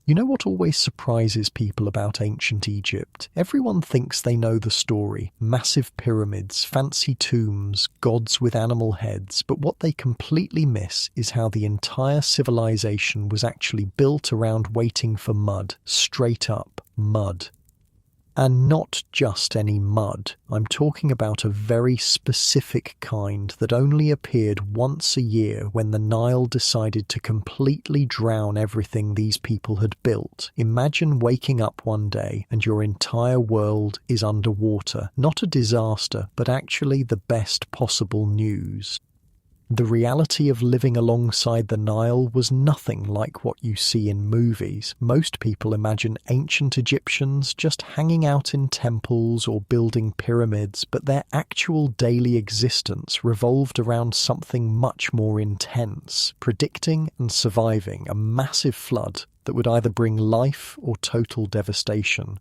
You know what always surprises people about ancient Egypt? Everyone thinks they know the story. Massive pyramids, fancy tombs, gods with animal heads. But what they completely miss is how the entire civilization was actually built around waiting for mud. Straight up mud. And not just any mud. I'm talking about a very specific kind that only appeared once a year when the Nile decided to completely drown everything these people had built. Imagine waking up one day and your entire world is underwater. Not a disaster, but actually the best possible news. The reality of living alongside the Nile was nothing like what you see in movies. Most people imagine ancient Egyptians just hanging out in temples or building pyramids, but their actual daily existence revolved around something much more intense, predicting and surviving a massive flood that would either bring life or total devastation.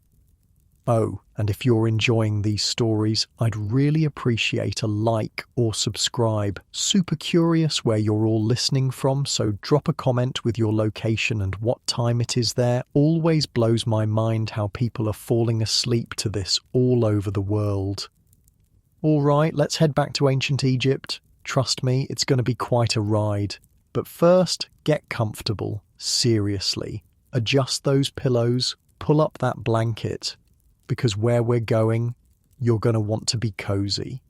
Oh, and if you're enjoying these stories, I'd really appreciate a like or subscribe. Super curious where you're all listening from, so drop a comment with your location and what time it is there. Always blows my mind how people are falling asleep to this all over the world. All right, let's head back to ancient Egypt. Trust me, it's going to be quite a ride. But first, get comfortable. Seriously. Adjust those pillows, pull up that blanket, because where we're going, you're going to want to be cozy.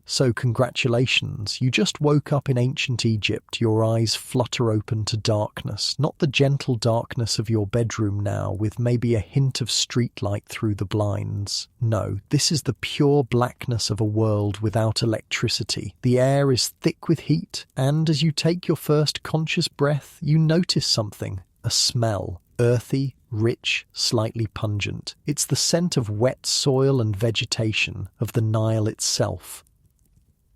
So congratulations, you just woke up in ancient Egypt, your eyes flutter open to darkness, not the gentle darkness of your bedroom now with maybe a hint of streetlight through the blinds. No, this is the pure blackness of a world without electricity. The air is thick with heat, and as you take your first conscious breath, you notice something, a smell, earthy, rich, slightly pungent. It's the scent of wet soil and vegetation, of the Nile itself.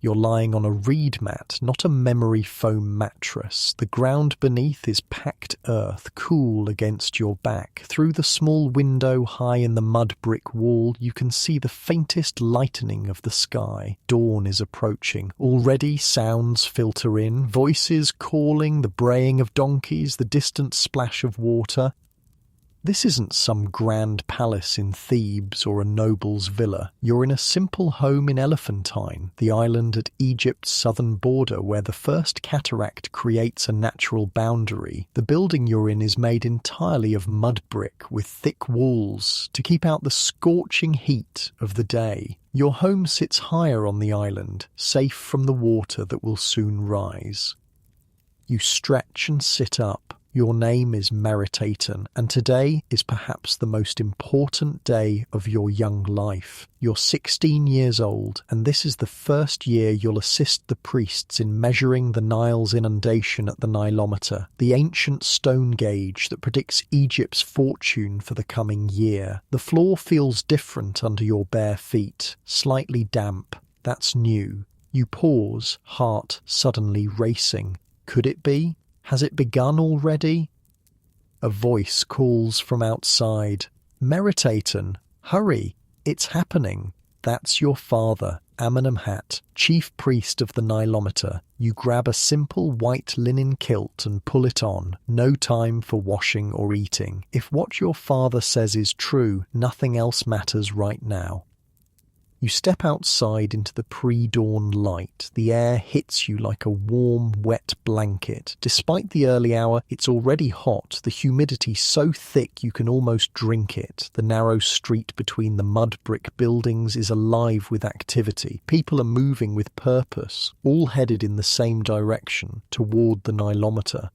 You're lying on a reed mat, not a memory foam mattress. The ground beneath is packed earth, cool against your back. Through the small window high in the mud brick wall, you can see the faintest lightening of the sky. Dawn is approaching. Already sounds filter in, voices calling, the braying of donkeys, the distant splash of water. This isn't some grand palace in Thebes or a noble's villa. You're in a simple home in Elephantine, the island at Egypt's southern border where the first cataract creates a natural boundary. The building you're in is made entirely of mud brick with thick walls to keep out the scorching heat of the day. Your home sits higher on the island, safe from the water that will soon rise. You stretch and sit up. Your name is Meritaten, and today is perhaps the most important day of your young life. You're 16 years old, and this is the first year you'll assist the priests in measuring the Nile's inundation at the Nilometer, the ancient stone gauge that predicts Egypt's fortune for the coming year. The floor feels different under your bare feet, slightly damp. That's new. You pause, heart suddenly racing. Could it be? Has it begun already? A voice calls from outside. Meritaten, hurry, it's happening. That's your father, Amenemhat, chief priest of the Nilometer. You grab a simple white linen kilt and pull it on. No time for washing or eating. If what your father says is true, nothing else matters right now. You step outside into the pre-dawn light. The air hits you like a warm, wet blanket. Despite the early hour, it's already hot, the humidity so thick you can almost drink it. The narrow street between the mud brick buildings is alive with activity. People are moving with purpose, all headed in the same direction, toward the Nilometer.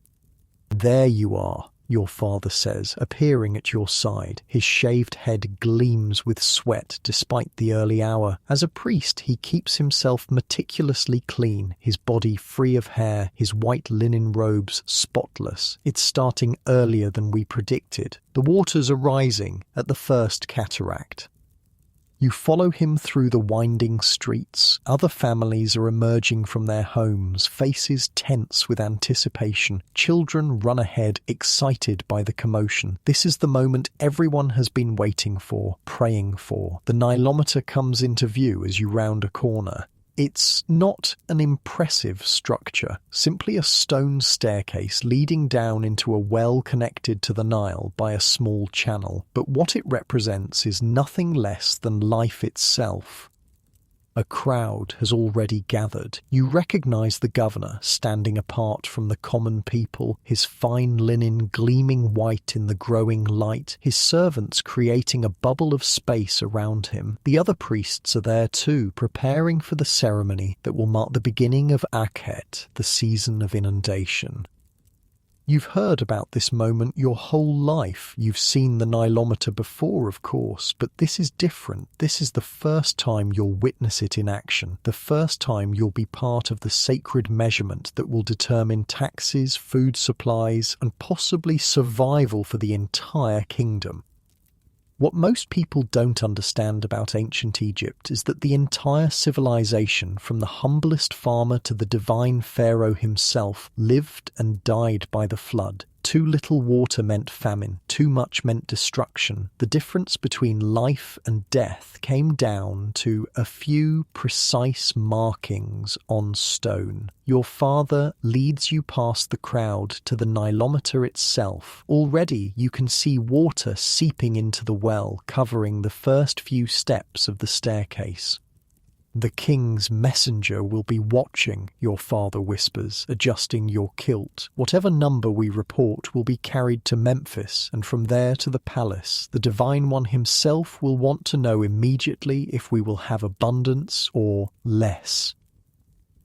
There you are, your father says, appearing at your side. His shaved head gleams with sweat despite the early hour. As a priest, he keeps himself meticulously clean, his body free of hair, his white linen robes spotless. It's starting earlier than we predicted. The waters are rising at the first cataract. You follow him through the winding streets. Other families are emerging from their homes, faces tense with anticipation. Children run ahead, excited by the commotion. This is the moment everyone has been waiting for, praying for. The Nilometer comes into view as you round a corner. It's not an impressive structure, simply a stone staircase leading down into a well connected to the Nile by a small channel. But what it represents is nothing less than life itself. A crowd has already gathered. You recognize the governor standing apart from the common people, his fine linen gleaming white in the growing light, his servants creating a bubble of space around him. The other priests are there too, preparing for the ceremony that will mark the beginning of Akhet, the season of inundation. You've heard about this moment your whole life. You've seen the Nilometer before, of course, but this is different. This is the first time you'll witness it in action, the first time you'll be part of the sacred measurement that will determine taxes, food supplies, and possibly survival for the entire kingdom. What most people don't understand about ancient Egypt is that the entire civilization, from the humblest farmer to the divine pharaoh himself, lived and died by the flood. Too little water meant famine, too much meant destruction. The difference between life and death came down to a few precise markings on stone. Your father leads you past the crowd to the Nilometer itself. Already you can see water seeping into the well, covering the first few steps of the staircase. The king's messenger will be watching, your father whispers, adjusting your kilt. Whatever number we report will be carried to Memphis, and from there to the palace. The Divine One himself will want to know immediately if we will have abundance or less.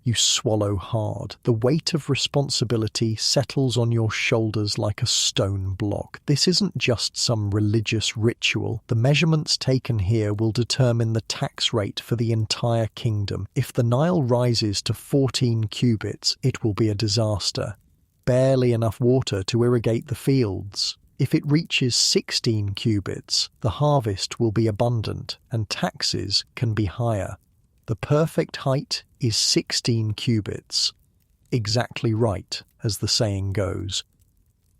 You swallow hard. The weight of responsibility settles on your shoulders like a stone block. This isn't just some religious ritual. The measurements taken here will determine the tax rate for the entire kingdom. If the Nile rises to 14 cubits, it will be a disaster. Barely enough water to irrigate the fields. If it reaches 16 cubits, the harvest will be abundant and taxes can be higher. The perfect height is 16 cubits. Exactly right, as the saying goes.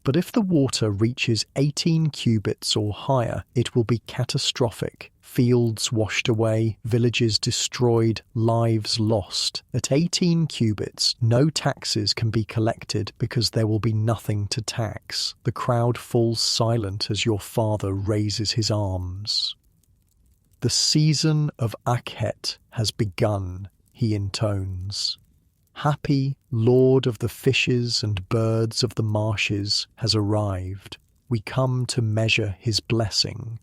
But if the water reaches 18 cubits or higher, it will be catastrophic. Fields washed away, villages destroyed, lives lost. At 18 cubits, no taxes can be collected because there will be nothing to tax. The crowd falls silent as your father raises his arms. The season of Akhet has begun, he intones. Happy Lord of the fishes and birds of the marshes has arrived. We come to measure his blessing.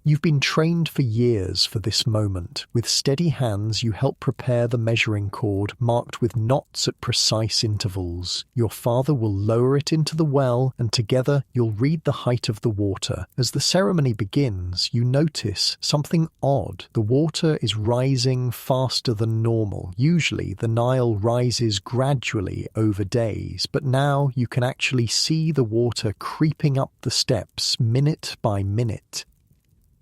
You've been trained for years for this moment. With steady hands, you help prepare the measuring cord, marked with knots at precise intervals. Your father will lower it into the well, and together you'll read the height of the water. As the ceremony begins, you notice something odd. The water is rising faster than normal. Usually, the Nile rises gradually over days, but now you can actually see the water creeping up the steps minute by minute.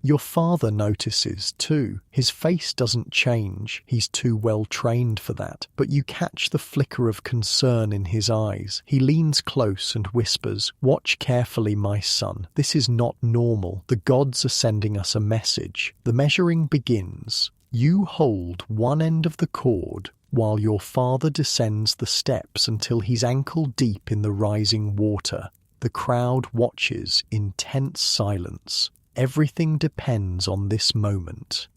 Your father notices too. His face doesn't change, he's too well trained for that, but you catch the flicker of concern in his eyes. He leans close and whispers, "Watch carefully, my son. This is not normal. The gods are sending us a message." The measuring begins. You hold one end of the cord while your father descends the steps until he's ankle deep in the rising water. The crowd watches in tense silence. Everything depends on this moment.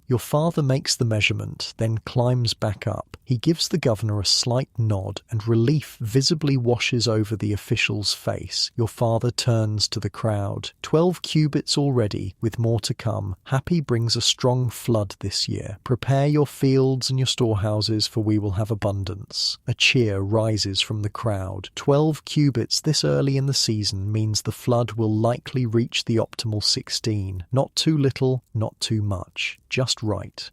Your father makes the measurement, then climbs back up. He gives the governor a slight nod, and relief visibly washes over the official's face. Your father turns to the crowd. 12 cubits already, with more to come. Happy brings a strong flood this year. Prepare your fields and your storehouses, for we will have abundance. A cheer rises from the crowd. 12 cubits this early in the season means the flood will likely reach the optimal 16. Not too little, not too much. Just right.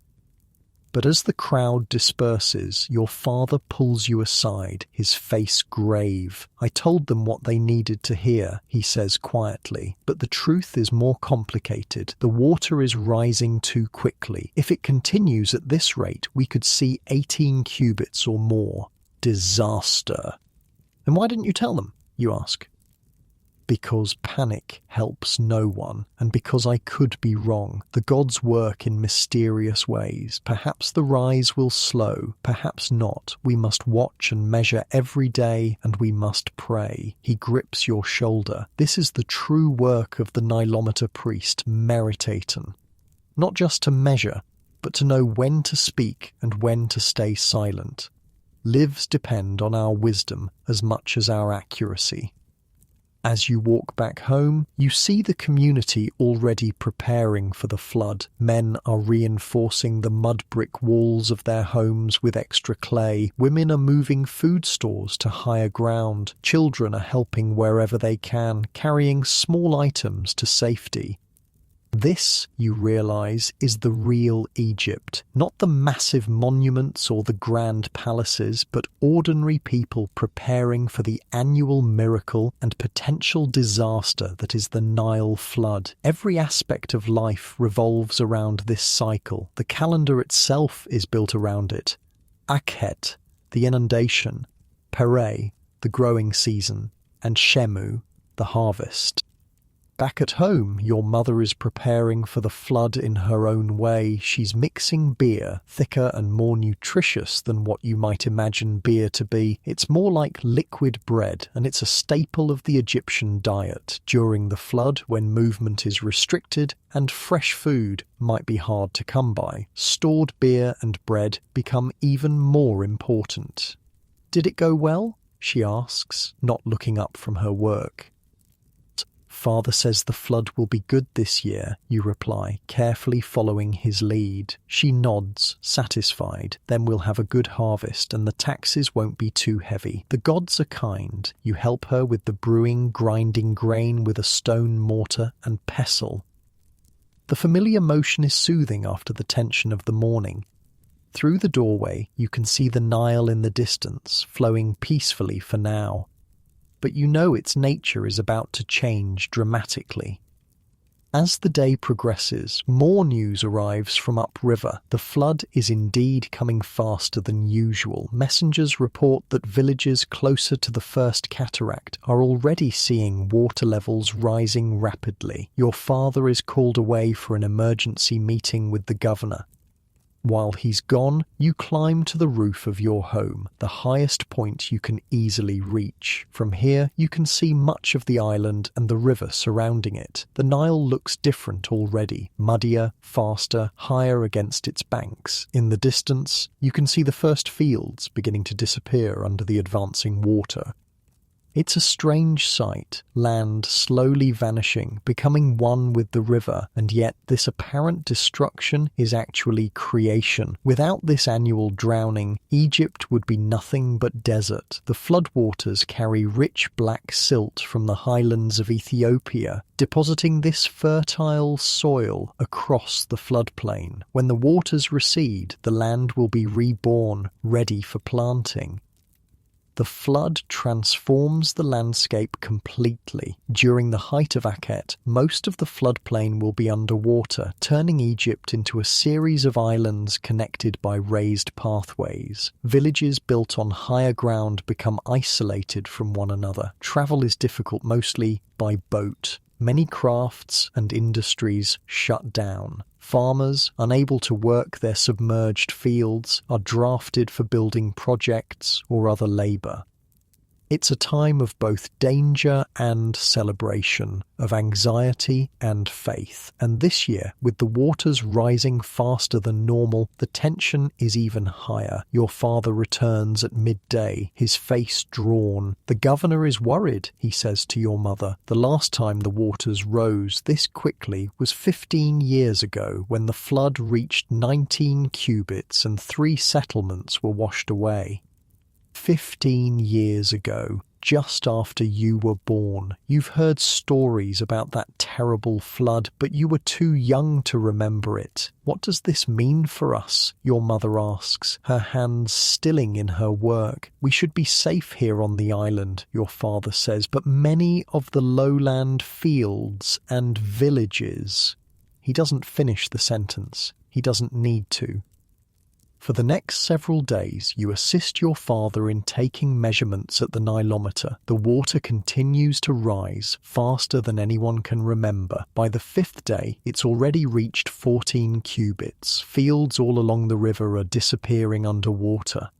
But as the crowd disperses, your father pulls you aside, his face grave. "I told them what they needed to hear," he says quietly. "But the truth is more complicated. The water is rising too quickly. If it continues at this rate, we could see 18 cubits or more. Disaster." "And why didn't you tell them?" you ask. Because panic helps no one, and because I could be wrong. The gods work in mysterious ways. Perhaps the rise will slow, perhaps not. We must watch and measure every day, and we must pray. He grips your shoulder. This is the true work of the Nilometer priest, Meritaten. Not just to measure, but to know when to speak and when to stay silent. Lives depend on our wisdom as much as our accuracy. As you walk back home, you see the community already preparing for the flood. Men are reinforcing the mud brick walls of their homes with extra clay. Women are moving food stores to higher ground. Children are helping wherever they can, carrying small items to safety. This, you realize, is the real Egypt. Not the massive monuments or the grand palaces, but ordinary people preparing for the annual miracle and potential disaster that is the Nile flood. Every aspect of life revolves around this cycle. The calendar itself is built around it. Akhet, the inundation, Pereh, the growing season, and Shemu, the harvest. Back at home, your mother is preparing for the flood in her own way. She's mixing beer, thicker and more nutritious than what you might imagine beer to be. It's more like liquid bread, and it's a staple of the Egyptian diet. During the flood, when movement is restricted and fresh food might be hard to come by, stored beer and bread become even more important. "Did it go well?" she asks, not looking up from her work. "Father says the flood will be good this year," you reply, carefully following his lead. She nods, satisfied. "Then we'll have a good harvest and the taxes won't be too heavy. The gods are kind." You help her with the brewing, grinding grain with a stone mortar and pestle. The familiar motion is soothing after the tension of the morning. Through the doorway, you can see the Nile in the distance, flowing peacefully for now. But you know its nature is about to change dramatically. As the day progresses, more news arrives from upriver. The flood is indeed coming faster than usual. Messengers report that villages closer to the first cataract are already seeing water levels rising rapidly. Your father is called away for an emergency meeting with the governor. While he's gone, you climb to the roof of your home, the highest point you can easily reach. From here, you can see much of the island and the river surrounding it. The Nile looks different already, muddier, faster, higher against its banks. In the distance, you can see the first fields beginning to disappear under the advancing water. It's a strange sight, land slowly vanishing, becoming one with the river, and yet this apparent destruction is actually creation. Without this annual drowning, Egypt would be nothing but desert. The floodwaters carry rich black silt from the highlands of Ethiopia, depositing this fertile soil across the floodplain. When the waters recede, the land will be reborn, ready for planting. The flood transforms the landscape completely. During the height of Akhet, most of the floodplain will be underwater, turning Egypt into a series of islands connected by raised pathways. Villages built on higher ground become isolated from one another. Travel is difficult mostly by boat. Many crafts and industries shut down. Farmers, unable to work their submerged fields, are drafted for building projects or other labour. It's a time of both danger and celebration, of anxiety and faith. And this year, with the waters rising faster than normal, the tension is even higher. Your father returns at midday, his face drawn. "The governor is worried," he says to your mother. "The last time the waters rose this quickly was 15 years ago, when the flood reached 19 cubits and 3 settlements were washed away." 15 years ago, just after you were born. You've heard stories about that terrible flood, but you were too young to remember it. "What does this mean for us?" your mother asks, her hands stilling in her work. "We should be safe here on the island," your father says, "but many of the lowland fields and villages..." He doesn't finish the sentence. He doesn't need to. For the next several days, you assist your father in taking measurements at the Nilometer. The water continues to rise faster than anyone can remember. By the 5th day, it's already reached 14 cubits. Fields all along the river are disappearing underwater.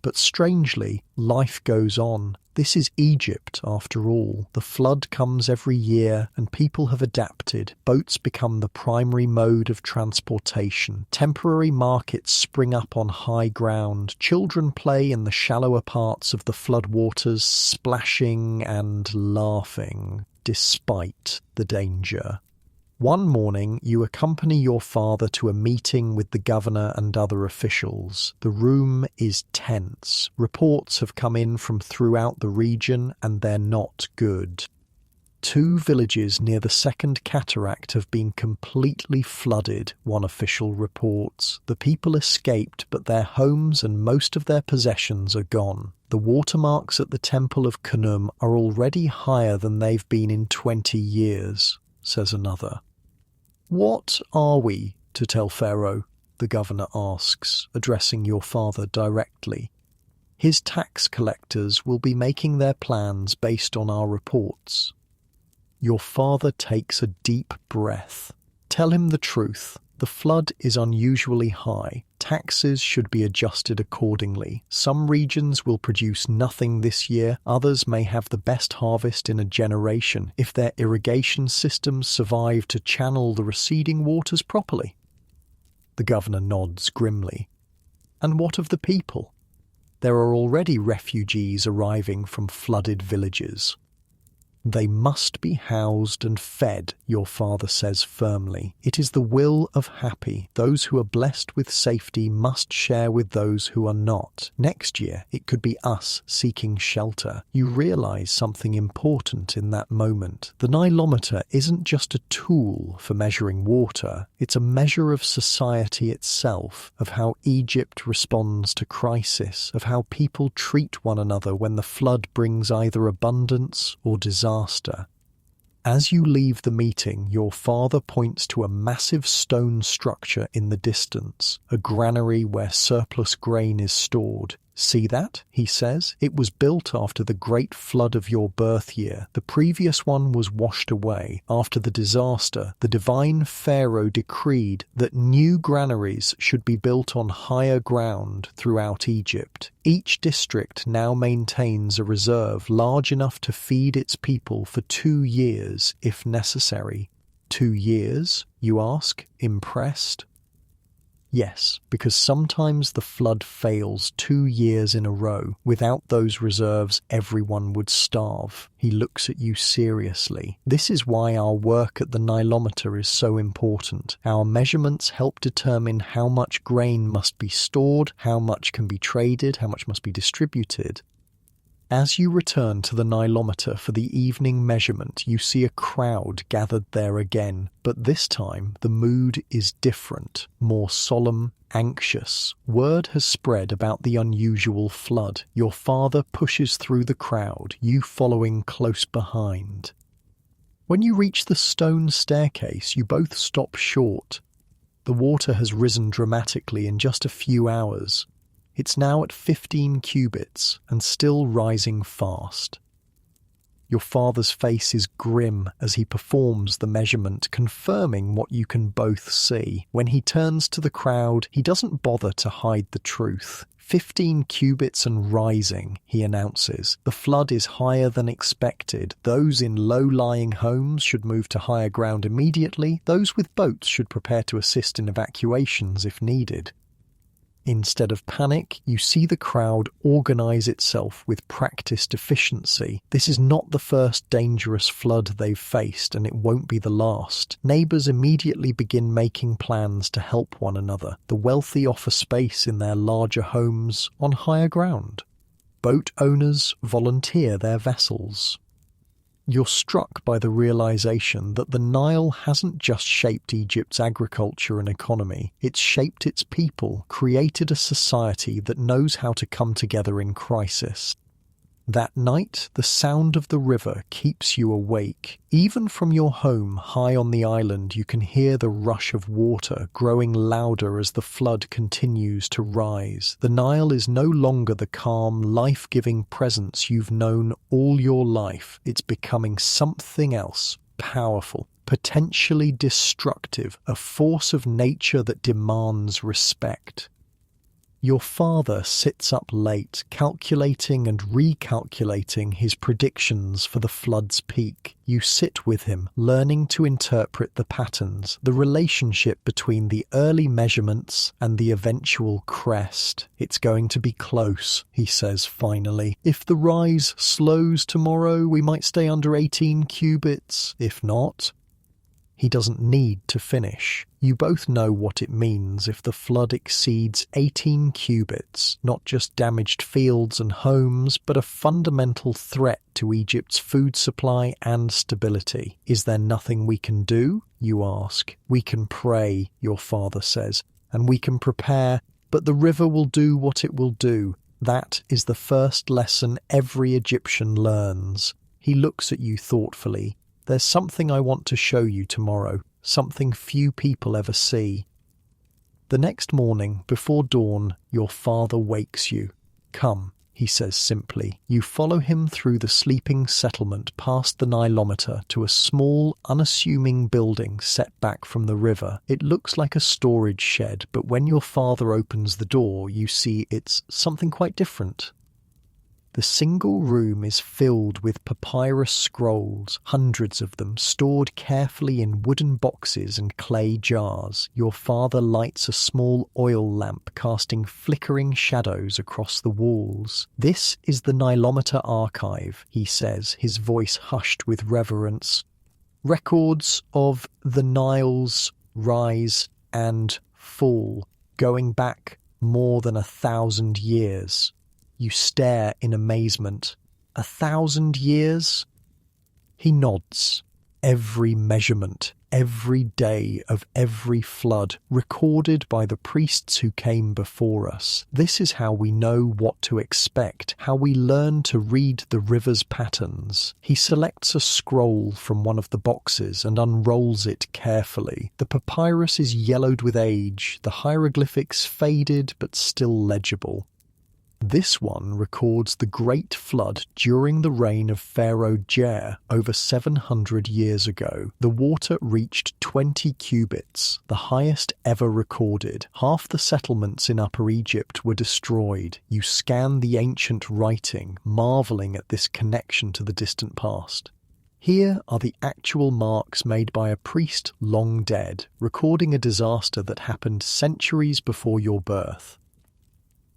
But strangely, life goes on. This is Egypt, after all. The flood comes every year, and people have adapted. Boats become the primary mode of transportation. Temporary markets spring up on high ground. Children play in the shallower parts of the floodwaters, splashing and laughing, despite the danger. One morning, you accompany your father to a meeting with the governor and other officials. The room is tense. Reports have come in from throughout the region, and they're not good. 2 villages near the Second Cataract have been completely flooded, one official reports. The people escaped, but their homes and most of their possessions are gone. The watermarks at the Temple of Khnum are already higher than they've been in 20 years, says another. What are we to tell Pharaoh? The governor asks, addressing your father directly. His tax collectors will be making their plans based on our reports. Your father takes a deep breath. Tell him the truth. The flood is unusually high. Taxes should be adjusted accordingly. Some regions will produce nothing this year. Others may have the best harvest in a generation if their irrigation systems survive to channel the receding waters properly. The governor nods grimly. And what of the people? There are already refugees arriving from flooded villages. They must be housed and fed, your father says firmly. It is the will of Happy. Those who are blessed with safety must share with those who are not. Next year, it could be us seeking shelter. You realize something important in that moment. The Nilometer isn't just a tool for measuring water. It's a measure of society itself, of how Egypt responds to crisis, of how people treat one another when the flood brings either abundance or disaster. As you leave the meeting, your father points to a massive stone structure in the distance, a granary where surplus grain is stored. See that? He says. It was built after the great flood of your birth year. The previous one was washed away. After the disaster, the divine Pharaoh decreed that new granaries should be built on higher ground throughout Egypt. Each district now maintains a reserve large enough to feed its people for 2 years, if necessary. 2 years, you ask, impressed? Yes, because sometimes the flood fails 2 years in a row. Without those reserves, everyone would starve. He looks at you seriously. This is why our work at the Nilometer is so important. Our measurements help determine how much grain must be stored, how much can be traded, how much must be distributed. As you return to the Nilometer for the evening measurement, you see a crowd gathered there again, but this time the mood is different, more solemn, anxious. Word has spread about the unusual flood. Your father pushes through the crowd, you following close behind. When you reach the stone staircase, you both stop short. The water has risen dramatically in just a few hours. It's now at 15 cubits and still rising fast. Your father's face is grim as he performs the measurement, confirming what you can both see. When he turns to the crowd, he doesn't bother to hide the truth. 15 cubits and rising, he announces. The flood is higher than expected. Those in low-lying homes should move to higher ground immediately. Those with boats should prepare to assist in evacuations if needed. Instead of panic, you see the crowd organize itself with practiced efficiency. This is not the first dangerous flood they've faced, and it won't be the last. Neighbors immediately begin making plans to help one another. The wealthy offer space in their larger homes on higher ground. Boat owners volunteer their vessels. You're struck by the realization that the Nile hasn't just shaped Egypt's agriculture and economy, it's shaped its people, created a society that knows how to come together in crisis. That night, the sound of the river keeps you awake. Even from your home high on the island, you can hear the rush of water growing louder as the flood continues to rise. The Nile is no longer the calm, life-giving presence you've known all your life. It's becoming something else, powerful, potentially destructive, a force of nature that demands respect. Your father sits up late, calculating and recalculating his predictions for the flood's peak. You sit with him, learning to interpret the patterns, the relationship between the early measurements and the eventual crest. It's going to be close, he says finally. If the rise slows tomorrow, we might stay under 18 cubits. If not, he doesn't need to finish. You both know what it means if the flood exceeds 18 cubits, not just damaged fields and homes, but a fundamental threat to Egypt's food supply and stability. Is there nothing we can do? You ask. We can pray, your father says, and we can prepare, but the river will do what it will do. That is the first lesson every Egyptian learns. He looks at you thoughtfully. There's something I want to show you tomorrow, something few people ever see. The next morning, before dawn, your father wakes you. Come, he says simply. You follow him through the sleeping settlement past the Nilometer to a small, unassuming building set back from the river. It looks like a storage shed, but when your father opens the door, you see it's something quite different. The single room is filled with papyrus scrolls, hundreds of them, stored carefully in wooden boxes and clay jars. Your father lights a small oil lamp, casting flickering shadows across the walls. This is the Nilometer archive, he says, his voice hushed with reverence. Records of the Nile's rise and fall, going back more than 1,000 years. You stare in amazement. 1,000 years? He nods. Every measurement, every day of every flood, recorded by the priests who came before us. This is how we know what to expect, how we learn to read the river's patterns. He selects a scroll from one of the boxes and unrolls it carefully. The papyrus is yellowed with age, the hieroglyphics faded but still legible. This one records the Great Flood during the reign of Pharaoh Jer over 700 years ago. The water reached 20 cubits, the highest ever recorded. Half the settlements in Upper Egypt were destroyed. You scan the ancient writing, marveling at this connection to the distant past. Here are the actual marks made by a priest long dead, recording a disaster that happened centuries before your birth.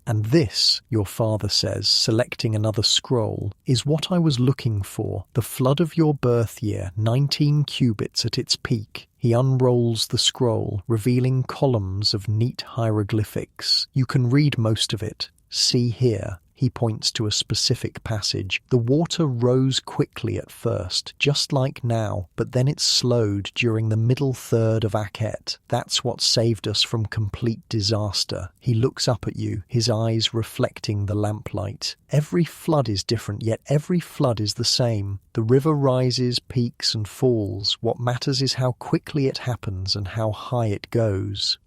And this, your father says, selecting another scroll, is what I was looking for, the flood of your birth year, 19 cubits at its peak. He unrolls the scroll, revealing columns of neat hieroglyphics. You can read most of it. See here. He points to a specific passage. The water rose quickly at first, just like now, but then it slowed during the middle third of Akhet. That's what saved us from complete disaster. He looks up at you, his eyes reflecting the lamplight. Every flood is different, yet every flood is the same. The river rises, peaks and falls. What matters is how quickly it happens and how high it goes.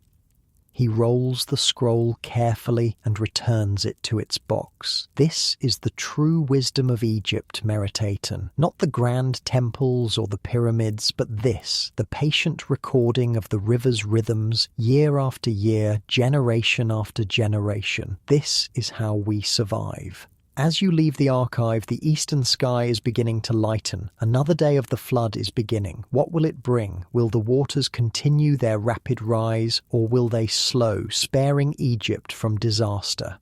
He rolls the scroll carefully and returns it to its box. This is the true wisdom of Egypt, Meritaten. Not the grand temples or the pyramids, but this, the patient recording of the river's rhythms, year after year, generation after generation. This is how we survive. As you leave the archive, the eastern sky is beginning to lighten. Another day of the flood is beginning. What will it bring? Will the waters continue their rapid rise, or will they slow, sparing Egypt from disaster?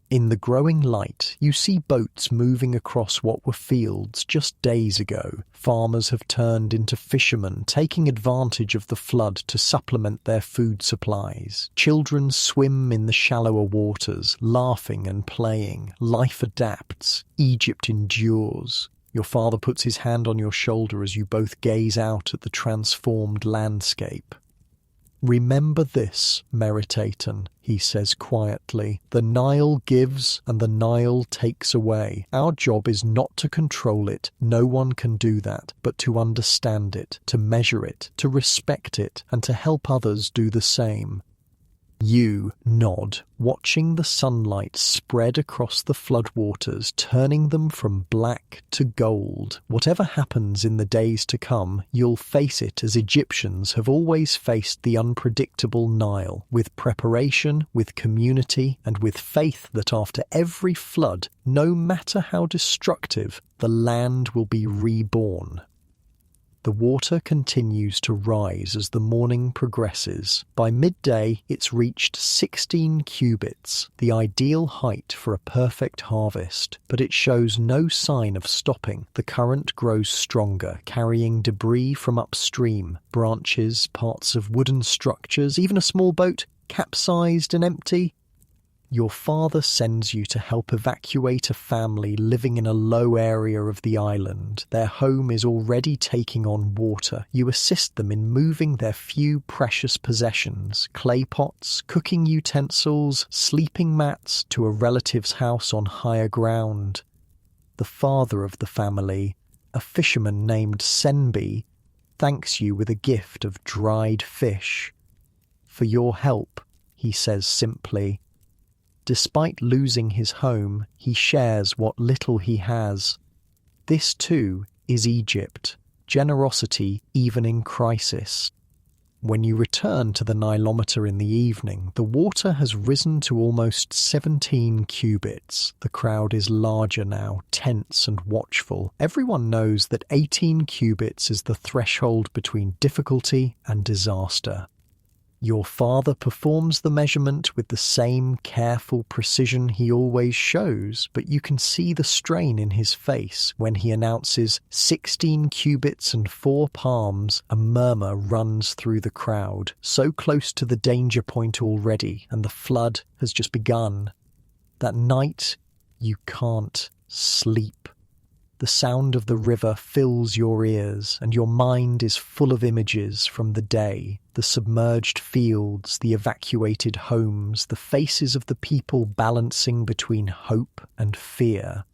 In the growing light, you see boats moving across what were fields just days ago. Farmers have turned into fishermen, taking advantage of the flood to supplement their food supplies. Children swim in the shallower waters, laughing and playing. Life adapts. Egypt endures. Your father puts his hand on your shoulder as you both gaze out at the transformed landscape. "Remember this, Meritaten," he says quietly. "The Nile gives and the Nile takes away. Our job is not to control it, no one can do that, but to understand it, to measure it, to respect it, and to help others do the same." You nod, watching the sunlight spread across the floodwaters, turning them from black to gold. Whatever happens in the days to come, you'll face it as Egyptians have always faced the unpredictable Nile, with preparation, with community, and with faith that after every flood, no matter how destructive, the land will be reborn. The water continues to rise as the morning progresses. By midday, it's reached 16 cubits, the ideal height for a perfect harvest, but it shows no sign of stopping. The current grows stronger, carrying debris from upstream, branches, parts of wooden structures, even a small boat, capsized and empty. Your father sends you to help evacuate a family living in a low area of the island. Their home is already taking on water. You assist them in moving their few precious possessions, clay pots, cooking utensils, sleeping mats, to a relative's house on higher ground. The father of the family, a fisherman named Senbi, thanks you with a gift of dried fish. "For your help," he says simply. Despite losing his home, he shares what little he has. This too is Egypt, generosity even in crisis. When you return to the Nilometer in the evening, the water has risen to almost 17 cubits. The crowd is larger now, tense and watchful. Everyone knows that 18 cubits is the threshold between difficulty and disaster. Your father performs the measurement with the same careful precision he always shows, but you can see the strain in his face when he announces 16 cubits and 4 palms. A murmur runs through the crowd, so close to the danger point already, and the flood has just begun. That night, you can't sleep. The sound of the river fills your ears, and your mind is full of images from the day. The submerged fields, the evacuated homes, the faces of the people balancing between hope and fear.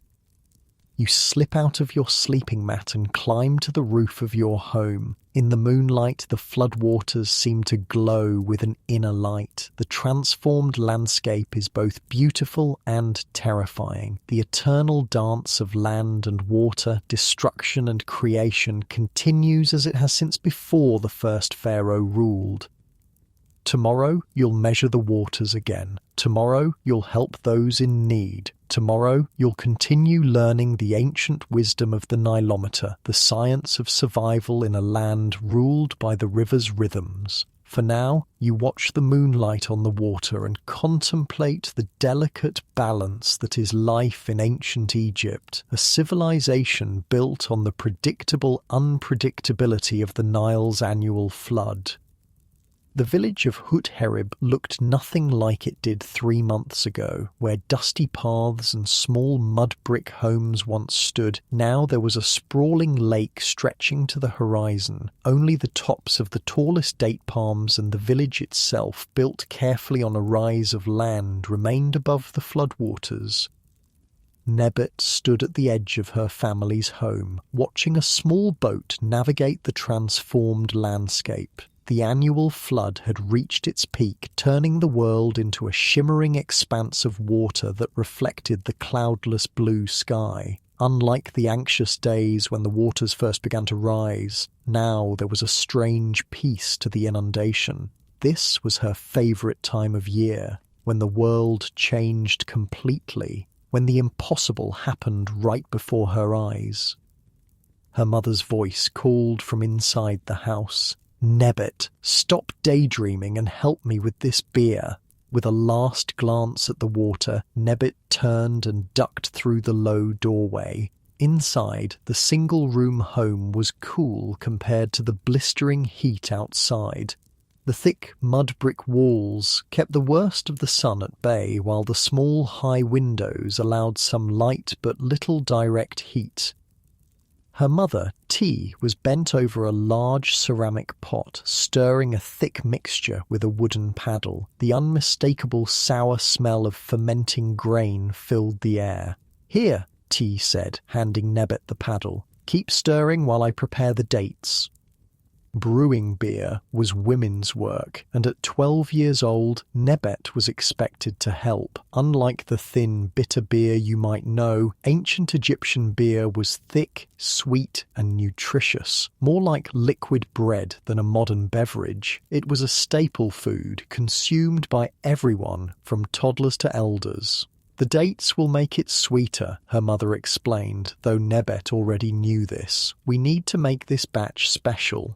You slip out of your sleeping mat and climb to the roof of your home. In the moonlight, the floodwaters seem to glow with an inner light. The transformed landscape is both beautiful and terrifying. The eternal dance of land and water, destruction and creation continues as it has since before the first pharaoh ruled. Tomorrow, you'll measure the waters again. Tomorrow, you'll help those in need. Tomorrow, you'll continue learning the ancient wisdom of the Nilometer, the science of survival in a land ruled by the river's rhythms. For now, you watch the moonlight on the water and contemplate the delicate balance that is life in ancient Egypt, a civilization built on the predictable unpredictability of the Nile's annual flood. The village of Hut-Herib looked nothing like it did 3 months ago, where dusty paths and small mud-brick homes once stood. Now there was a sprawling lake stretching to the horizon. Only the tops of the tallest date palms and the village itself, built carefully on a rise of land, remained above the floodwaters. Nebet stood at the edge of her family's home, watching a small boat navigate the transformed landscape. The annual flood had reached its peak, turning the world into a shimmering expanse of water that reflected the cloudless blue sky. Unlike the anxious days when the waters first began to rise, now there was a strange peace to the inundation. This was her favourite time of year, when the world changed completely, when the impossible happened right before her eyes. Her mother's voice called from inside the house. "Nebet, stop daydreaming and help me with this beer." With a last glance at the water, Nebet turned and ducked through the low doorway. Inside, the single-room home was cool compared to the blistering heat outside. The thick mud-brick walls kept the worst of the sun at bay, while the small high windows allowed some light but little direct heat. Her mother, T, was bent over a large ceramic pot, stirring a thick mixture with a wooden paddle. The unmistakable sour smell of fermenting grain filled the air. "Here," T said, handing Nebbet the paddle. "Keep stirring while I prepare the dates." Brewing beer was women's work, and at 12 years old, Nebbet was expected to help. Unlike the thin, bitter beer you might know, ancient Egyptian beer was thick, sweet, and nutritious, more like liquid bread than a modern beverage. It was a staple food consumed by everyone, from toddlers to elders. "The dates will make it sweeter," her mother explained, though Nebbet already knew this. "We need to make this batch special."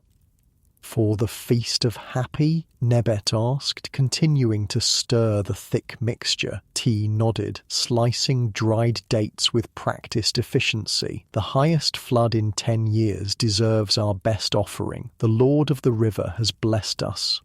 "For the Feast of Happy?" Nebbet asked, continuing to stir the thick mixture. T nodded, slicing dried dates with practiced efficiency. "The highest flood in 10 years deserves our best offering. The Lord of the River has blessed us."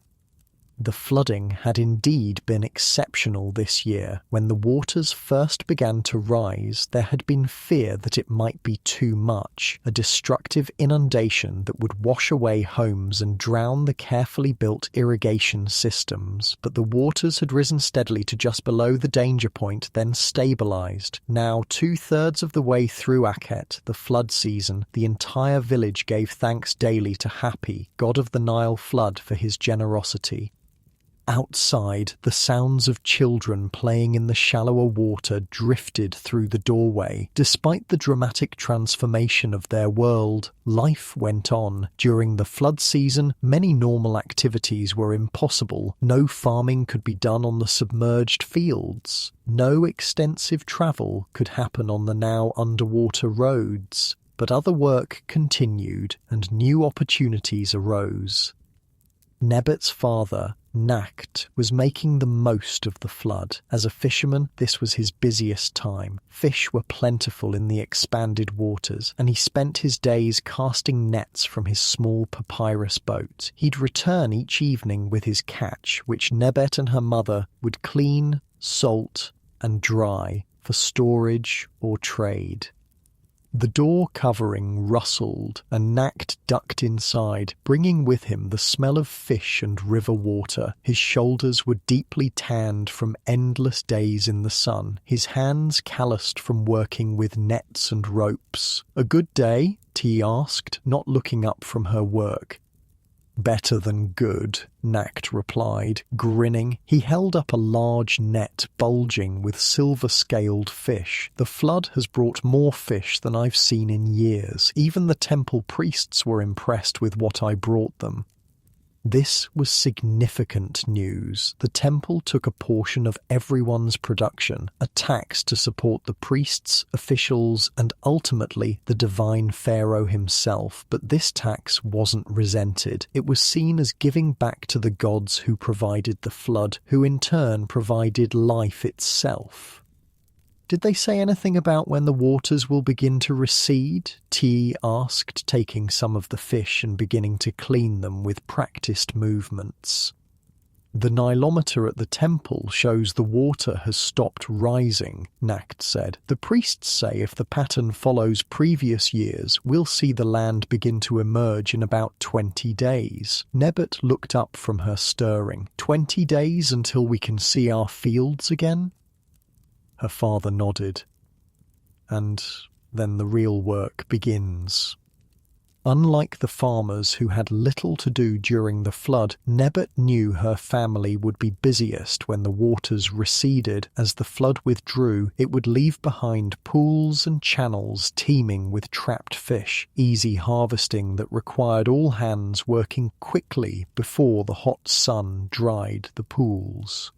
The flooding had indeed been exceptional this year. When the waters first began to rise, there had been fear that it might be too much, a destructive inundation that would wash away homes and drown the carefully built irrigation systems. But the waters had risen steadily to just below the danger point, then stabilized. Now, 2/3 of the way through Akhet, the flood season, the entire village gave thanks daily to Happy, god of the Nile flood, for his generosity. Outside, the sounds of children playing in the shallower water drifted through the doorway. Despite the dramatic transformation of their world, life went on. During the flood season, many normal activities were impossible. No farming could be done on the submerged fields. No extensive travel could happen on the now underwater roads. But other work continued, and new opportunities arose. Nebbet's father, Nakht, was making the most of the flood. As a fisherman, this was his busiest time. Fish were plentiful in the expanded waters, and he spent his days casting nets from his small papyrus boat. He'd return each evening with his catch, which Nebbet and her mother would clean, salt, and dry for storage or trade. The door covering rustled, and Nakht ducked inside, bringing with him the smell of fish and river water. His shoulders were deeply tanned from endless days in the sun, his hands calloused from working with nets and ropes. "A good day?" T asked, not looking up from her work. "Better than good," Nakht replied, grinning. He held up a large net bulging with silver-scaled fish. "The flood has brought more fish than I've seen in years. Even the temple priests were impressed with what I brought them." This was significant news. The temple took a portion of everyone's production, a tax to support the priests, officials, and ultimately the divine pharaoh himself. But this tax wasn't resented. It was seen as giving back to the gods who provided the flood, who in turn provided life itself. "Did they say anything about when the waters will begin to recede?" T asked, taking some of the fish and beginning to clean them with practiced movements. "The Nilometer at the temple shows the water has stopped rising," Nakht said. "The priests say if the pattern follows previous years, we'll see the land begin to emerge in about 20 days. Nebbet looked up from her stirring. 20 days until we can see our fields again?" Her father nodded. "And then the real work begins." Unlike the farmers who had little to do during the flood, Nebbet knew her family would be busiest when the waters receded. As the flood withdrew, it would leave behind pools and channels teeming with trapped fish, easy harvesting that required all hands working quickly before the hot sun dried the pools.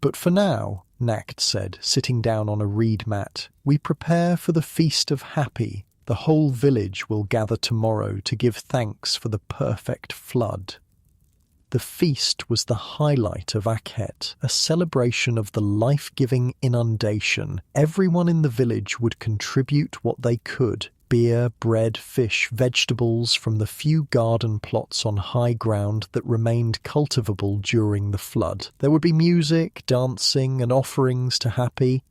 "But for now," Nakht said, sitting down on a reed mat, "we prepare for the Feast of Happy. The whole village will gather tomorrow to give thanks for the perfect flood." The feast was the highlight of Akhet, a celebration of the life-giving inundation. Everyone in the village would contribute what they could: beer, bread, fish, vegetables from the few garden plots on high ground that remained cultivable during the flood. There would be music, dancing, and offerings to Happy.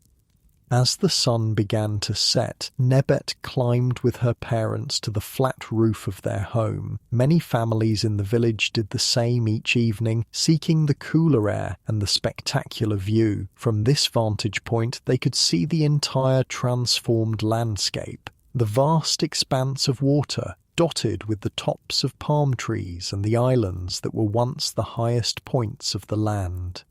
As the sun began to set, Nebet climbed with her parents to the flat roof of their home. Many families in the village did the same each evening, seeking the cooler air and the spectacular view. From this vantage point, they could see the entire transformed landscape. The vast expanse of water, dotted with the tops of palm trees and the islands that were once the highest points of the land.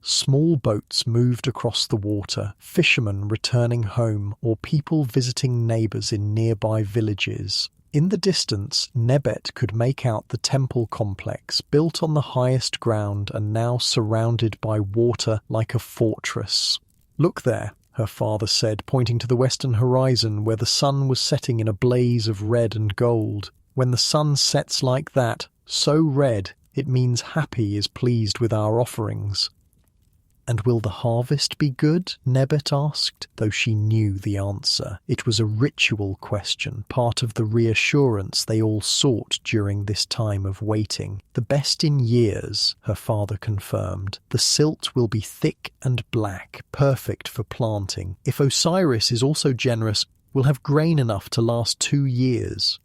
Small boats moved across the water, fishermen returning home or people visiting neighbours in nearby villages. In the distance, Nebet could make out the temple complex, built on the highest ground and now surrounded by water like a fortress. "Look there," her father said, pointing to the western horizon where the sun was setting in a blaze of red and gold. "When the sun sets like that, so red, it means Happy is pleased with our offerings." "And will the harvest be good?" Nebet asked, though she knew the answer. It was a ritual question, part of the reassurance they all sought during this time of waiting. "The best in years," her father confirmed. "The silt will be thick and black, perfect for planting. If Osiris is also generous, we'll have grain enough to last 2 years."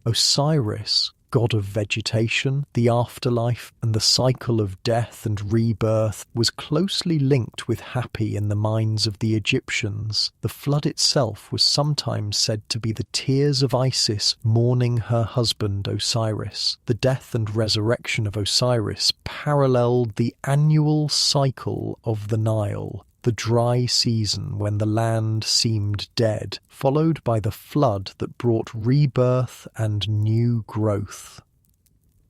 Osiris, god of vegetation, the afterlife, and the cycle of death and rebirth, was closely linked with Happy in the minds of the Egyptians. The flood itself was sometimes said to be the tears of Isis mourning her husband Osiris. The death and resurrection of Osiris paralleled the annual cycle of the Nile, the dry season when the land seemed dead, followed by the flood that brought rebirth and new growth.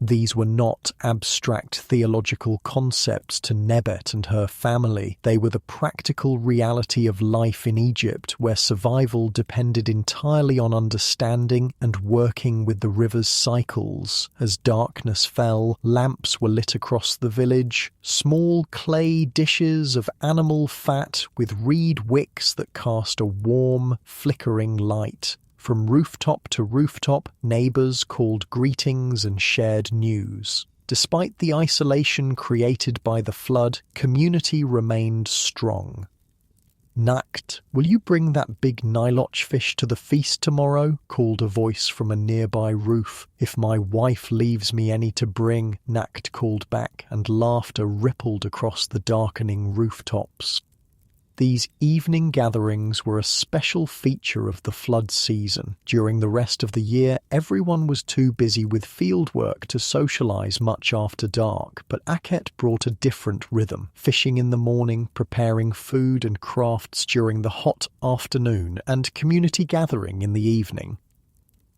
These were not abstract theological concepts to Nebet and her family. They were the practical reality of life in Egypt, where survival depended entirely on understanding and working with the river's cycles. As darkness fell, lamps were lit across the village, small clay dishes of animal fat with reed wicks that cast a warm, flickering light. From rooftop to rooftop, neighbours called greetings and shared news. Despite the isolation created by the flood, community remained strong. "Nacht, will you bring that big Niloch fish to the feast tomorrow?" called a voice from a nearby roof. "If my wife leaves me any to bring," Nacht called back, and laughter rippled across the darkening rooftops. These evening gatherings were a special feature of the flood season. During the rest of the year, everyone was too busy with fieldwork to socialise much after dark, but Akhet brought a different rhythm. Fishing in the morning, preparing food and crafts during the hot afternoon, and community gathering in the evening.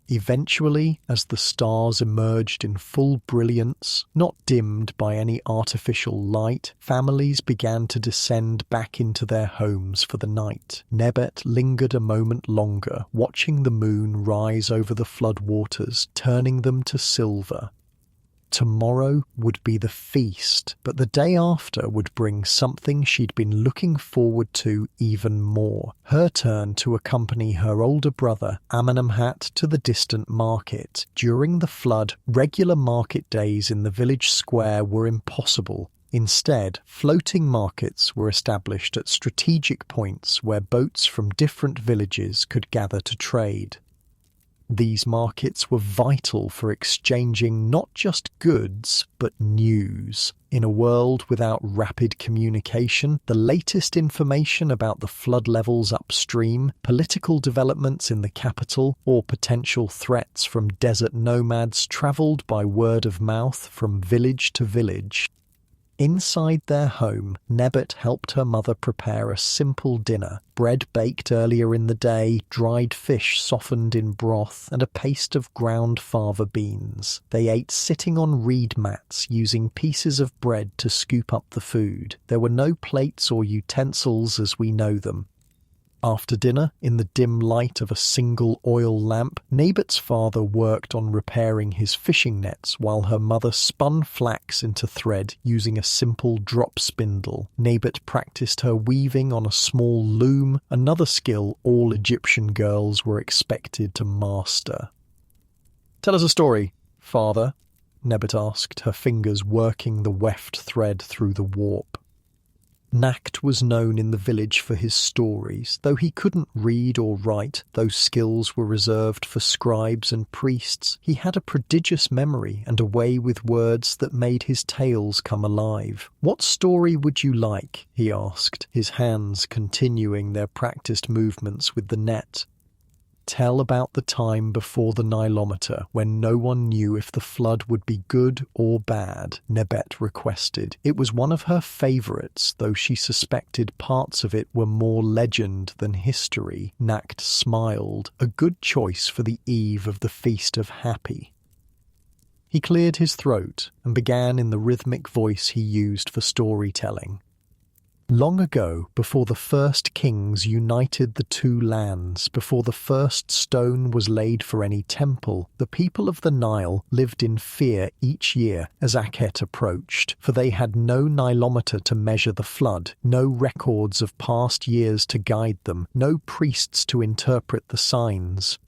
Eventually, as the stars emerged in full brilliance, not dimmed by any artificial light, families began to descend back into their homes for the night. Nebet lingered a moment longer, watching the moon rise over the flood waters, turning them to silver. Tomorrow would be the feast, but the day after would bring something she'd been looking forward to even more. Her turn to accompany her older brother, Amenemhat, to the distant market. During the flood, regular market days in the village square were impossible. Instead, floating markets were established at strategic points where boats from different villages could gather to trade. These markets were vital for exchanging not just goods, but news. In a world without rapid communication, the latest information about the flood levels upstream, political developments in the capital, or potential threats from desert nomads travelled by word of mouth from village to village. Inside their home, Nebet helped her mother prepare a simple dinner: bread baked earlier in the day, dried fish softened in broth, and a paste of ground fava beans. They ate sitting on reed mats, using pieces of bread to scoop up the food. There were no plates or utensils as we know them. After dinner, in the dim light of a single oil lamp, Nebet's father worked on repairing his fishing nets while her mother spun flax into thread using a simple drop spindle. Nebet practiced her weaving on a small loom, another skill all Egyptian girls were expected to master. "Tell us a story, father," Nebet asked, her fingers working the weft thread through the warp. Nacht was known in the village for his stories. Though he couldn't read or write, those skills were reserved for scribes and priests. He had a prodigious memory and a way with words that made his tales come alive. "What story would you like?" he asked, his hands continuing their practiced movements with the net. "Tell about the time before the Nilometer, when no one knew if the flood would be good or bad," Nebet requested. It was one of her favourites, though she suspected parts of it were more legend than history. Nacht smiled, a good choice for the eve of the Feast of Happy. He cleared his throat and began in the rhythmic voice he used for storytelling. "Long ago, before the first kings united the two lands, before the first stone was laid for any temple, the people of the Nile lived in fear each year as Akhet approached, for they had no Nilometer to measure the flood, no records of past years to guide them, no priests to interpret the signs."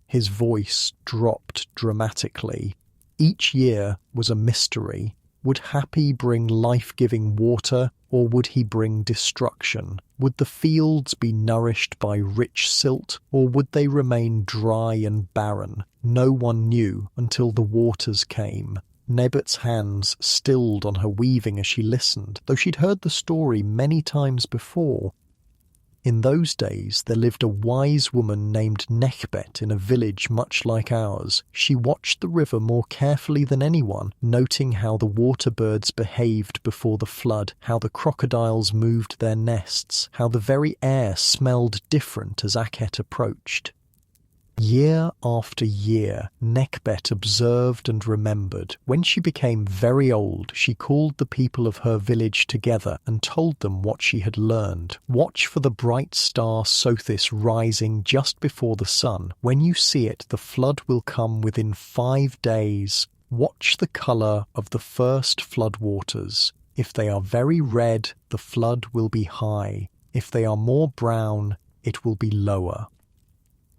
His voice dropped dramatically. Each year was a mystery. Would Happy bring life-giving water, or would he bring destruction? Would the fields be nourished by rich silt, or would they remain dry and barren? No one knew until the waters came. Nebet's hands stilled on her weaving as she listened, though she'd heard the story many times before. In those days there lived a wise woman named Nekhbet in a village much like ours. She watched the river more carefully than anyone, noting how the water birds behaved before the flood, how the crocodiles moved their nests, how the very air smelled different as Akhet approached. Year after year, Nekhbet observed and remembered. When she became very old, she called the people of her village together and told them what she had learned. "Watch for the bright star Sothis rising just before the sun. When you see it, the flood will come within 5 days. Watch the colour of the first flood waters. If they are very red, the flood will be high. If they are more brown, it will be lower."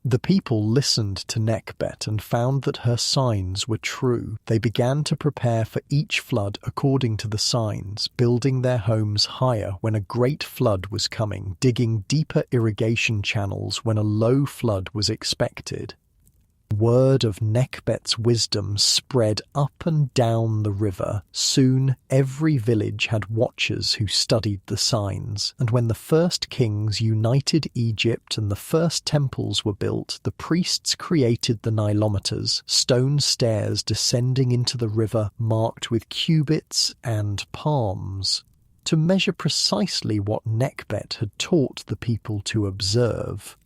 The people listened to Nekhbet and found that her signs were true. They began to prepare for each flood according to the signs, building their homes higher when a great flood was coming, digging deeper irrigation channels when a low flood was expected. Word of Nekhbet's wisdom spread up and down the river. Soon every village had watchers who studied the signs, and when the first kings united Egypt and the first temples were built, the priests created the Nilometers, stone stairs descending into the river marked with cubits and palms, to measure precisely what Nekhbet had taught the people to observe.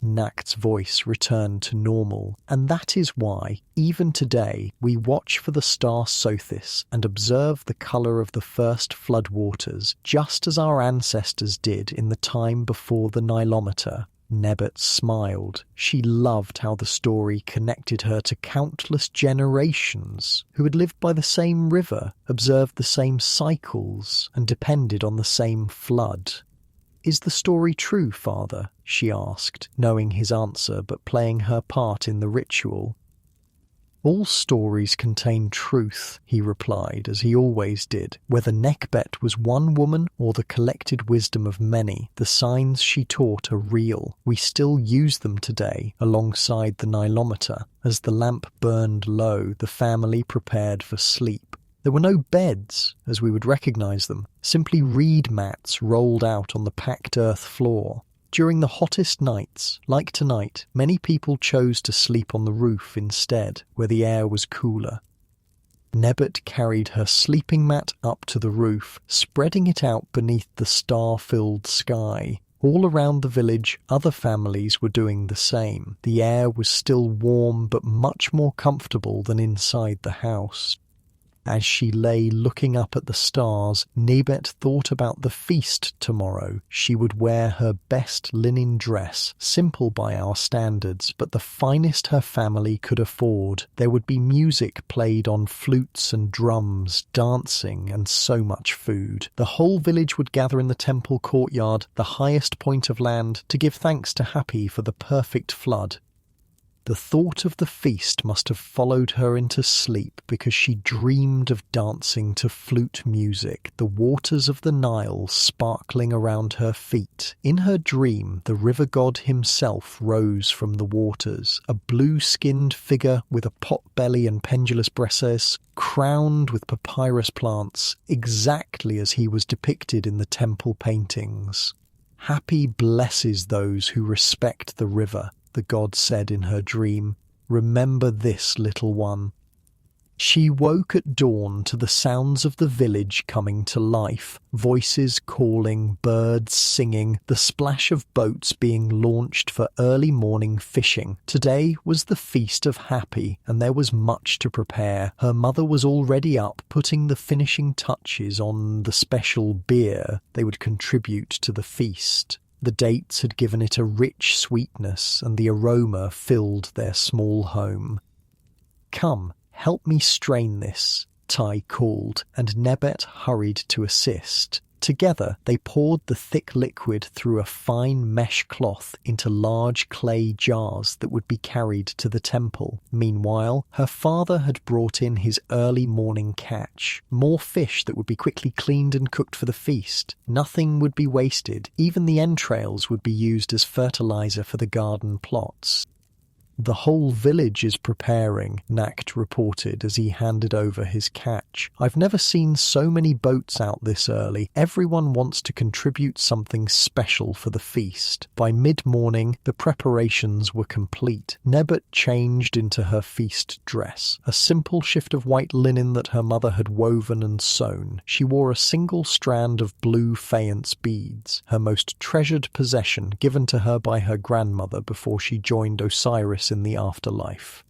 Nacht's voice returned to normal, and that is why, even today, we watch for the star Sothis and observe the colour of the first floodwaters, just as our ancestors did in the time before the Nilometer. Nebet smiled. She loved how the story connected her to countless generations who had lived by the same river, observed the same cycles, and depended on the same flood. "Is the story true, Father?" she asked, knowing his answer but playing her part in the ritual. "All stories contain truth," he replied, as he always did. Whether Nekhbet was one woman or the collected wisdom of many, the signs she taught are real. We still use them today, alongside the Nilometer. As the lamp burned low, the family prepared for sleep. There were no beds, as we would recognise them, simply reed mats rolled out on the packed earth floor. During the hottest nights, like tonight, many people chose to sleep on the roof instead, where the air was cooler. Nebet carried her sleeping mat up to the roof, spreading it out beneath the star-filled sky. All around the village, other families were doing the same. The air was still warm but much more comfortable than inside the house. As she lay looking up at the stars, Nebet thought about the feast tomorrow. She would wear her best linen dress, simple by our standards, but the finest her family could afford. There would be music played on flutes and drums, dancing, and so much food. The whole village would gather in the temple courtyard, the highest point of land, to give thanks to Happy for the perfect flood. The thought of the feast must have followed her into sleep because she dreamed of dancing to flute music, the waters of the Nile sparkling around her feet. In her dream, the river god himself rose from the waters, a blue-skinned figure with a pot-belly and pendulous bresses, crowned with papyrus plants, exactly as he was depicted in the temple paintings. "Happy blesses those who respect the river," the god said in her dream. "Remember this, little one." She woke at dawn to the sounds of the village coming to life, voices calling, birds singing, the splash of boats being launched for early morning fishing. Today was the Feast of Happy, and there was much to prepare. Her mother was already up, putting the finishing touches on the special beer they would contribute to the feast. The dates had given it a rich sweetness, and the aroma filled their small home. "Come, help me strain this," Tai called, and Nebet hurried to assist. Together they poured the thick liquid through a fine mesh cloth into large clay jars that would be carried to the temple. Meanwhile, her father had brought in his early morning catch, more fish that would be quickly cleaned and cooked for the feast. Nothing would be wasted, even the entrails would be used as fertilizer for the garden plots. "The whole village is preparing," Nacht reported as he handed over his catch. "I've never seen so many boats out this early. Everyone wants to contribute something special for the feast." By mid-morning, the preparations were complete. Nebet changed into her feast dress, a simple shift of white linen that her mother had woven and sewn. She wore a single strand of blue faience beads, her most treasured possession given to her by her grandmother before she joined Osiris in the afterlife.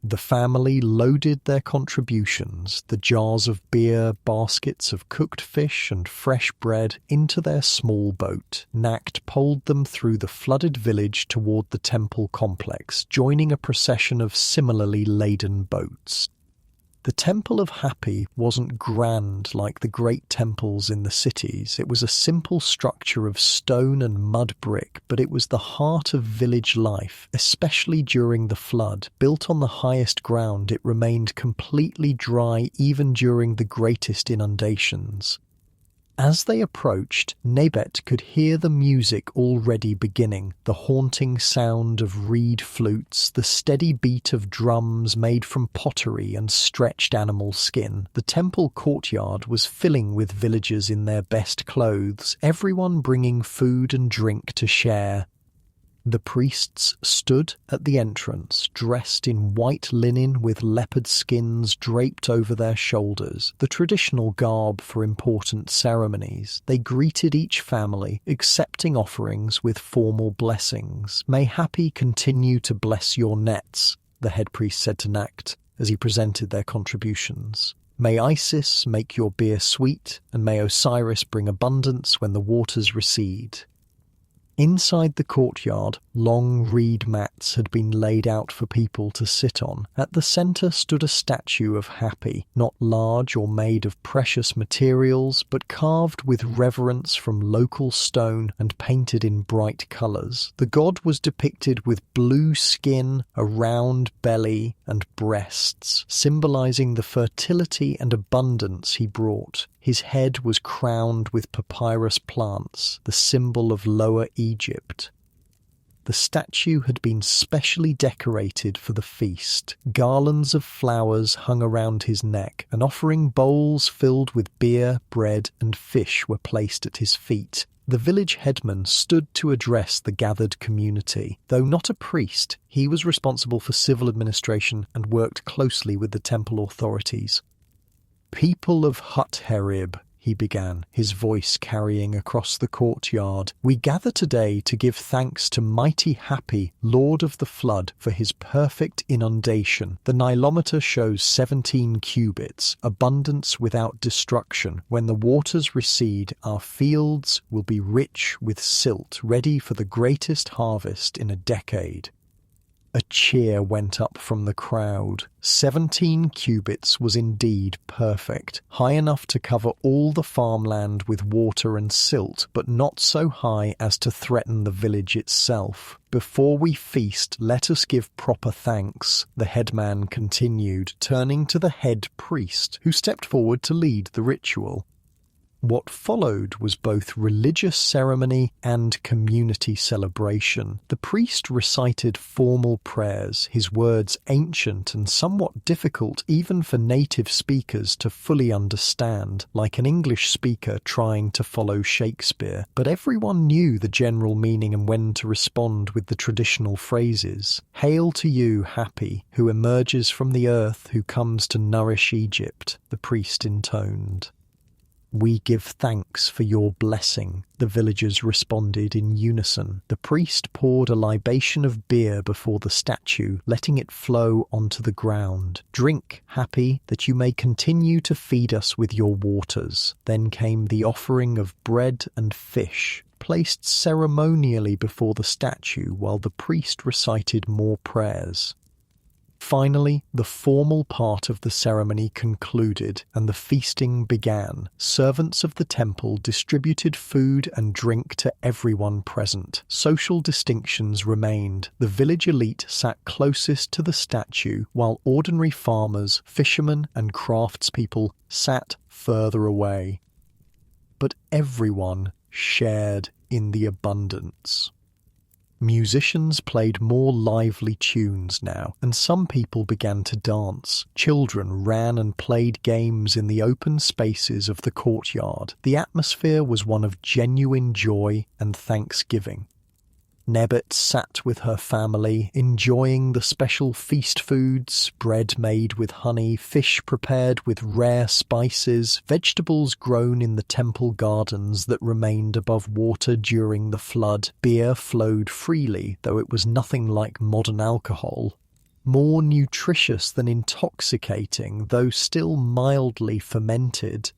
The family loaded their contributions, the jars of beer, baskets of cooked fish and fresh bread, into their small boat. Nacht poled them through the flooded village toward the temple complex, joining a procession of similarly laden boats. The Temple of Happy wasn't grand like the great temples in the cities. It was a simple structure of stone and mud brick, but it was the heart of village life, especially during the flood. Built on the highest ground, it remained completely dry even during the greatest inundations. As they approached, Nebet could hear the music already beginning, the haunting sound of reed flutes, the steady beat of drums made from pottery and stretched animal skin. The temple courtyard was filling with villagers in their best clothes, everyone bringing food and drink to share. The priests stood at the entrance, dressed in white linen with leopard skins draped over their shoulders, the traditional garb for important ceremonies. They greeted each family, accepting offerings with formal blessings. "May Happy continue to bless your nets," the head priest said to Nacht as he presented their contributions. "May Isis make your beer sweet, and may Osiris bring abundance when the waters recede." Inside the courtyard, long reed mats had been laid out for people to sit on. At the centre stood a statue of Happy, not large or made of precious materials, but carved with reverence from local stone and painted in bright colours. The god was depicted with blue skin, a round belly, and breasts, symbolising the fertility and abundance he brought. His head was crowned with papyrus plants, the symbol of Lower Egypt. The statue had been specially decorated for the feast. Garlands of flowers hung around his neck, and offering bowls filled with beer, bread, and fish were placed at his feet. The village headman stood to address the gathered community. Though not a priest, he was responsible for civil administration and worked closely with the temple authorities. "People of Hut-Herib," he began, his voice carrying across the courtyard, "we gather today to give thanks to mighty Happy, Lord of the Flood, for his perfect inundation. The Nilometer shows 17 cubits, abundance without destruction. When the waters recede, our fields will be rich with silt, ready for the greatest harvest in a decade." A cheer went up from the crowd. 17 cubits was indeed perfect, high enough to cover all the farmland with water and silt, but not so high as to threaten the village itself. Before we feast, let us give proper thanks, the headman continued, turning to the head priest, who stepped forward to lead the ritual. What followed was both religious ceremony and community celebration. The priest recited formal prayers, his words ancient and somewhat difficult even for native speakers to fully understand, like an English speaker trying to follow Shakespeare. But everyone knew the general meaning and when to respond with the traditional phrases. "Hail to you, happy, who emerges from the earth, who comes to nourish Egypt," the priest intoned. "We give thanks for your blessing," the villagers responded in unison. The priest poured a libation of beer before the statue, letting it flow onto the ground. "Drink, happy, that you may continue to feed us with your waters." Then came the offering of bread and fish, placed ceremonially before the statue while the priest recited more prayers. Finally, the formal part of the ceremony concluded and the feasting began. Servants of the temple distributed food and drink to everyone present. Social distinctions remained. The village elite sat closest to the statue, while ordinary farmers, fishermen, and craftspeople sat further away. But everyone shared in the abundance. Musicians played more lively tunes now, and some people began to dance. Children ran and played games in the open spaces of the courtyard. The atmosphere was one of genuine joy and thanksgiving. Nebbet sat with her family, enjoying the special feast foods, bread made with honey, fish prepared with rare spices, vegetables grown in the temple gardens that remained above water during the flood. Beer flowed freely, though it was nothing like modern alcohol. More nutritious than intoxicating, though still mildly fermented.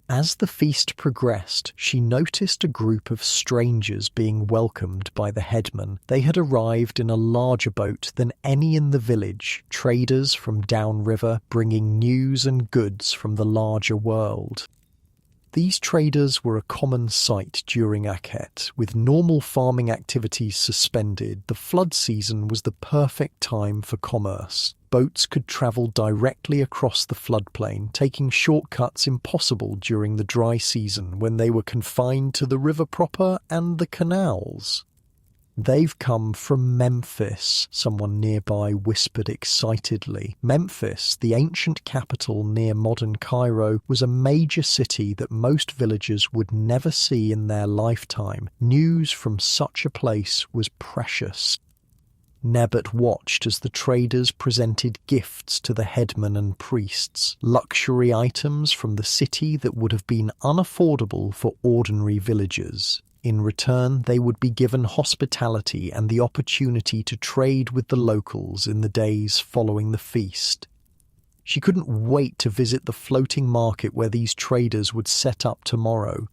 As the feast progressed, she noticed a group of strangers being welcomed by the headman. They had arrived in a larger boat than any in the village, traders from downriver bringing news and goods from the larger world. These traders were a common sight during Akhet. With normal farming activities suspended, the flood season was the perfect time for commerce. Boats could travel directly across the floodplain, taking shortcuts impossible during the dry season when they were confined to the river proper and the canals. "They've come from Memphis," someone nearby whispered excitedly. Memphis, the ancient capital near modern Cairo, was a major city that most villagers would never see in their lifetime. News from such a place was precious. Nebbet watched as the traders presented gifts to the headman and priests, luxury items from the city that would have been unaffordable for ordinary villagers. In return, they would be given hospitality and the opportunity to trade with the locals in the days following the feast. She couldn't wait to visit the floating market where these traders would set up tomorrow.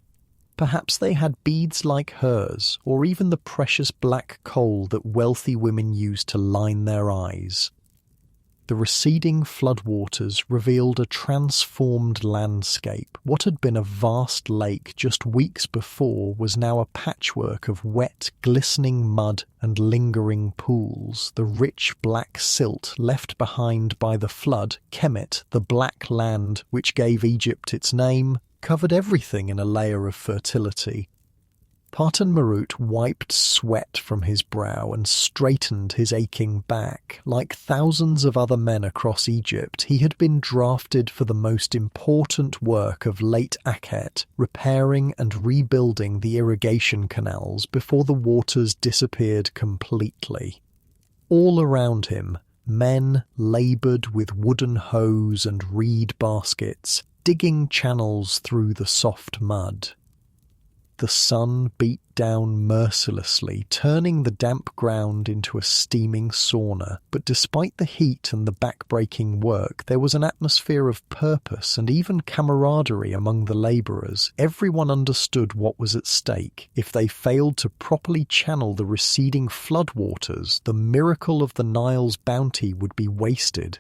Perhaps they had beads like hers, or even the precious black coal that wealthy women used to line their eyes. The receding floodwaters revealed a transformed landscape. What had been a vast lake just weeks before was now a patchwork of wet, glistening mud and lingering pools. The rich black silt left behind by the flood, Kemet, the black land which gave Egypt its name, covered everything in a layer of fertility. Parton Marut wiped sweat from his brow and straightened his aching back. Like thousands of other men across Egypt, he had been drafted for the most important work of late Akhet, repairing and rebuilding the irrigation canals before the waters disappeared completely. All around him, men laboured with wooden hoes and reed baskets, digging channels through the soft mud. The the sun beat down mercilessly, turning the damp ground into a steaming sauna. But despite the heat and the back-breaking work, there was an atmosphere of purpose and even camaraderie among the labourers. Everyone understood what was at stake. If they failed to properly channel the receding floodwaters, the miracle of the Nile's bounty would be wasted.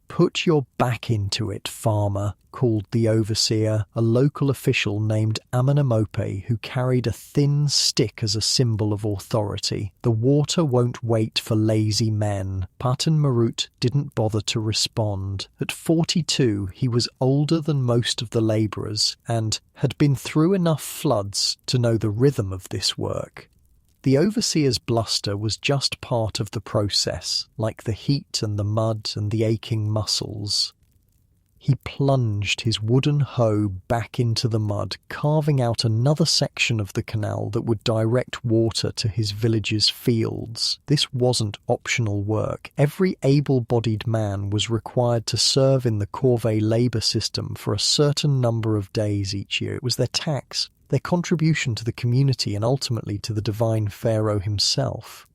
"Put your back into it, farmer," called the overseer, a local official named Amenemope who carried a thin stick as a symbol of authority. "The water won't wait for lazy men." Patan Marut didn't bother to respond. At 42, he was older than most of the labourers and had been through enough floods to know the rhythm of this work. The overseer's bluster was just part of the process, like the heat and the mud and the aching muscles. He plunged his wooden hoe back into the mud, carving out another section of the canal that would direct water to his village's fields. This wasn't optional work. Every able-bodied man was required to serve in the corvée labour system for a certain number of days each year. It was their tax, their contribution to the community and ultimately to the divine pharaoh himself.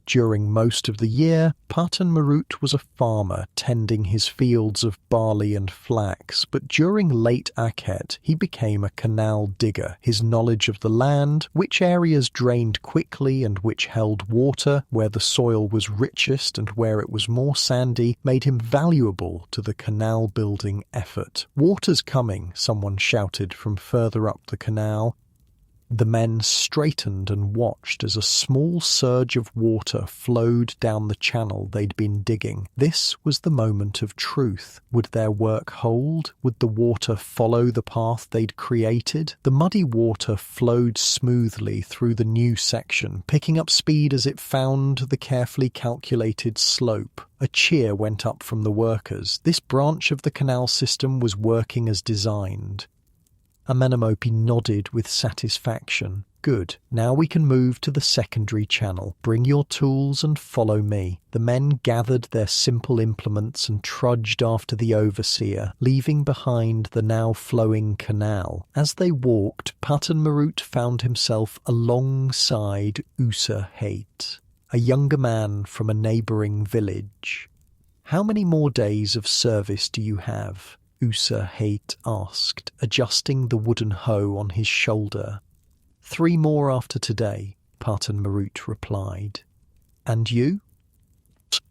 During most of the year, Patan Marut was a farmer tending his fields of barley and flax, but during late Akhet he became a canal digger. His knowledge of the land, which areas drained quickly and which held water, where the soil was richest and where it was more sandy, made him valuable to the canal-building effort. "Water's coming," someone shouted from further up the canal. The men straightened and watched as a small surge of water flowed down the channel they'd been digging. This was the moment of truth. Would their work hold? Would the water follow the path they'd created? The muddy water flowed smoothly through the new section, picking up speed as it found the carefully calculated slope. A cheer went up from the workers. This branch of the canal system was working as designed. Amenemope nodded with satisfaction. "Good. Now we can move to the secondary channel. Bring your tools and follow me." The men gathered their simple implements and trudged after the overseer, leaving behind the now flowing canal. As they walked, Patan Marut found himself alongside Usa Haight, a younger man from a neighbouring village. "How many more days of service do you have?" Usa Haight asked, adjusting the wooden hoe on his shoulder. "3 more after today," Patan Marut replied. "And you?"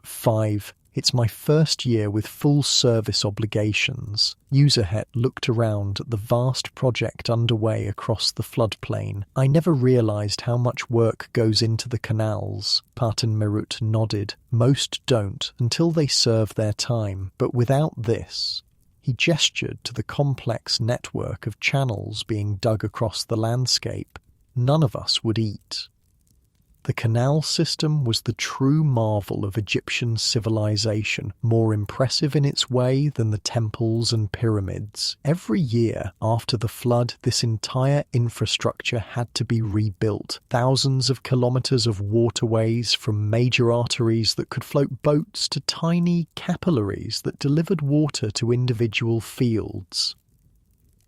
5. It's my first year with full service obligations." Usa Haight looked around at the vast project underway across the floodplain. "I never realised how much work goes into the canals." Patan Marut nodded. "Most don't, until they serve their time. But without this..." He gestured to the complex network of channels being dug across the landscape. "None of us would eat." The canal system was the true marvel of Egyptian civilization, more impressive in its way than the temples and pyramids. Every year after the flood, this entire infrastructure had to be rebuilt. Thousands of kilometers of waterways, from major arteries that could float boats to tiny capillaries that delivered water to individual fields.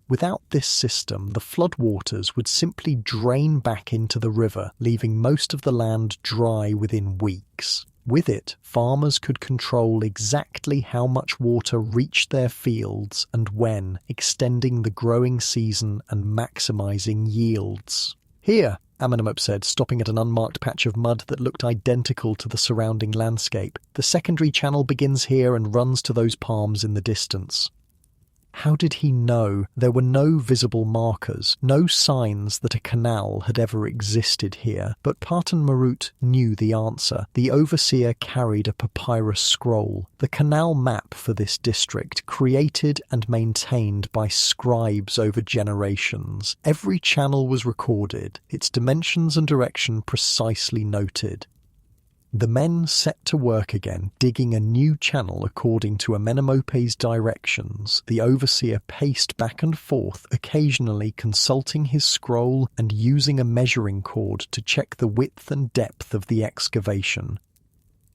Without this system, the floodwaters would simply drain back into the river, leaving most of the land dry within weeks. With it, farmers could control exactly how much water reached their fields and when, extending the growing season and maximizing yields. "Here," Amenemope said, stopping at an unmarked patch of mud that looked identical to the surrounding landscape. "The secondary channel begins here and runs to those palms in the distance." How did he know? There were no visible markers, no signs that a canal had ever existed here. But Patan Marut knew the answer. The overseer carried a papyrus scroll, the canal map for this district, created and maintained by scribes over generations. Every channel was recorded, its dimensions and direction precisely noted. The men set to work again, digging a new channel according to Amenemope's directions. The overseer paced back and forth, occasionally consulting his scroll and using a measuring cord to check the width and depth of the excavation.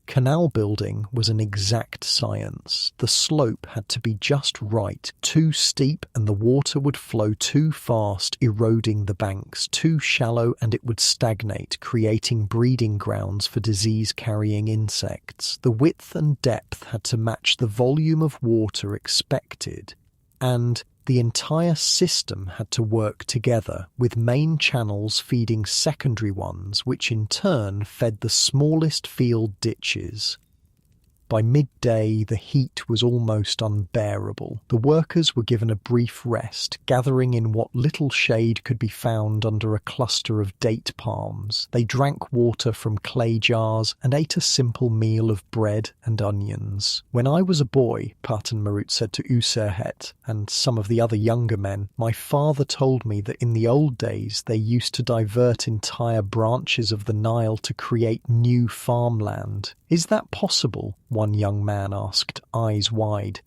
Canal building was an exact science. The slope had to be just right, too steep and the water would flow too fast, eroding the banks, too shallow and it would stagnate, creating breeding grounds for disease-carrying insects. The width and depth had to match the volume of water expected, and the entire system had to work together, with main channels feeding secondary ones, which in turn fed the smallest field ditches. By midday, the heat was almost unbearable. The workers were given a brief rest, gathering in what little shade could be found under a cluster of date palms. They drank water from clay jars and ate a simple meal of bread and onions. "When I was a boy," Parton Marut said to Userhet and some of the other younger men, "my father told me that in the old days they used to divert entire branches of the Nile to create new farmland. Is that possible?" one young man asked, eyes wide.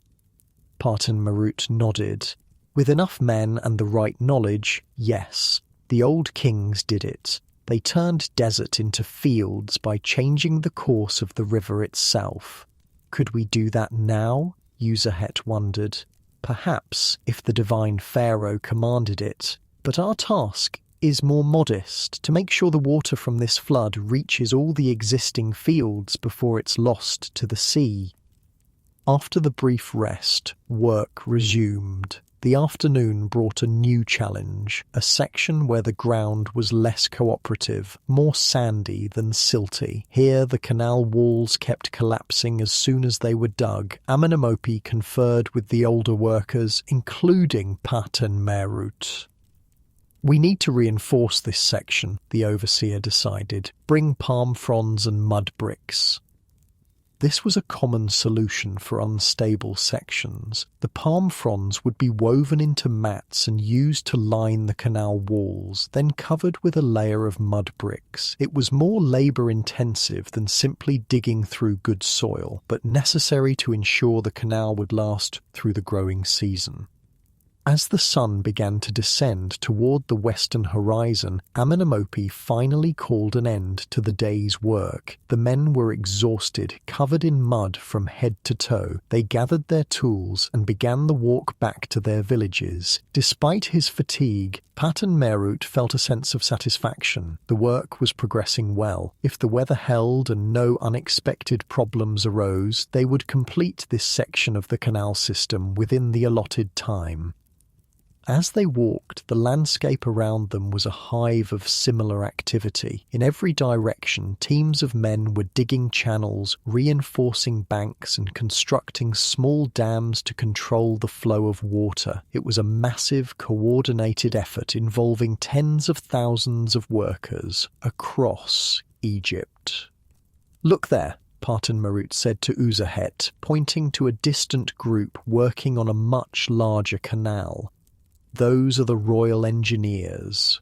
Parton Marut nodded. "With enough men and the right knowledge, yes. The old kings did it. They turned desert into fields by changing the course of the river itself. Could we do that now?" Userhet wondered. "Perhaps, if the divine pharaoh commanded it. But our task is more modest, to make sure the water from this flood reaches all the existing fields before it's lost to the sea." After the brief rest, work resumed. The afternoon brought a new challenge, a section where the ground was less cooperative, more sandy than silty. Here the canal walls kept collapsing as soon as they were dug. Amenemope conferred with the older workers, including Parton Marut. "We need to reinforce this section," the overseer decided. "Bring palm fronds and mud bricks." This was a common solution for unstable sections. The palm fronds would be woven into mats and used to line the canal walls, then covered with a layer of mud bricks. It was more labour-intensive than simply digging through good soil, but necessary to ensure the canal would last through the growing season. As the sun began to descend toward the western horizon, Amenemope finally called an end to the day's work. The men were exhausted, covered in mud from head to toe. They gathered their tools and began the walk back to their villages. Despite his fatigue, Parton Marut felt a sense of satisfaction. The work was progressing well. If the weather held and no unexpected problems arose, they would complete this section of the canal system within the allotted time. As they walked, the landscape around them was a hive of similar activity. In every direction, teams of men were digging channels, reinforcing banks and constructing small dams to control the flow of water. It was a massive, coordinated effort involving tens of thousands of workers across Egypt. "Look there," Parton Marut said to Userhet, pointing to a distant group working on a much larger canal. "Those are the Royal Engineers."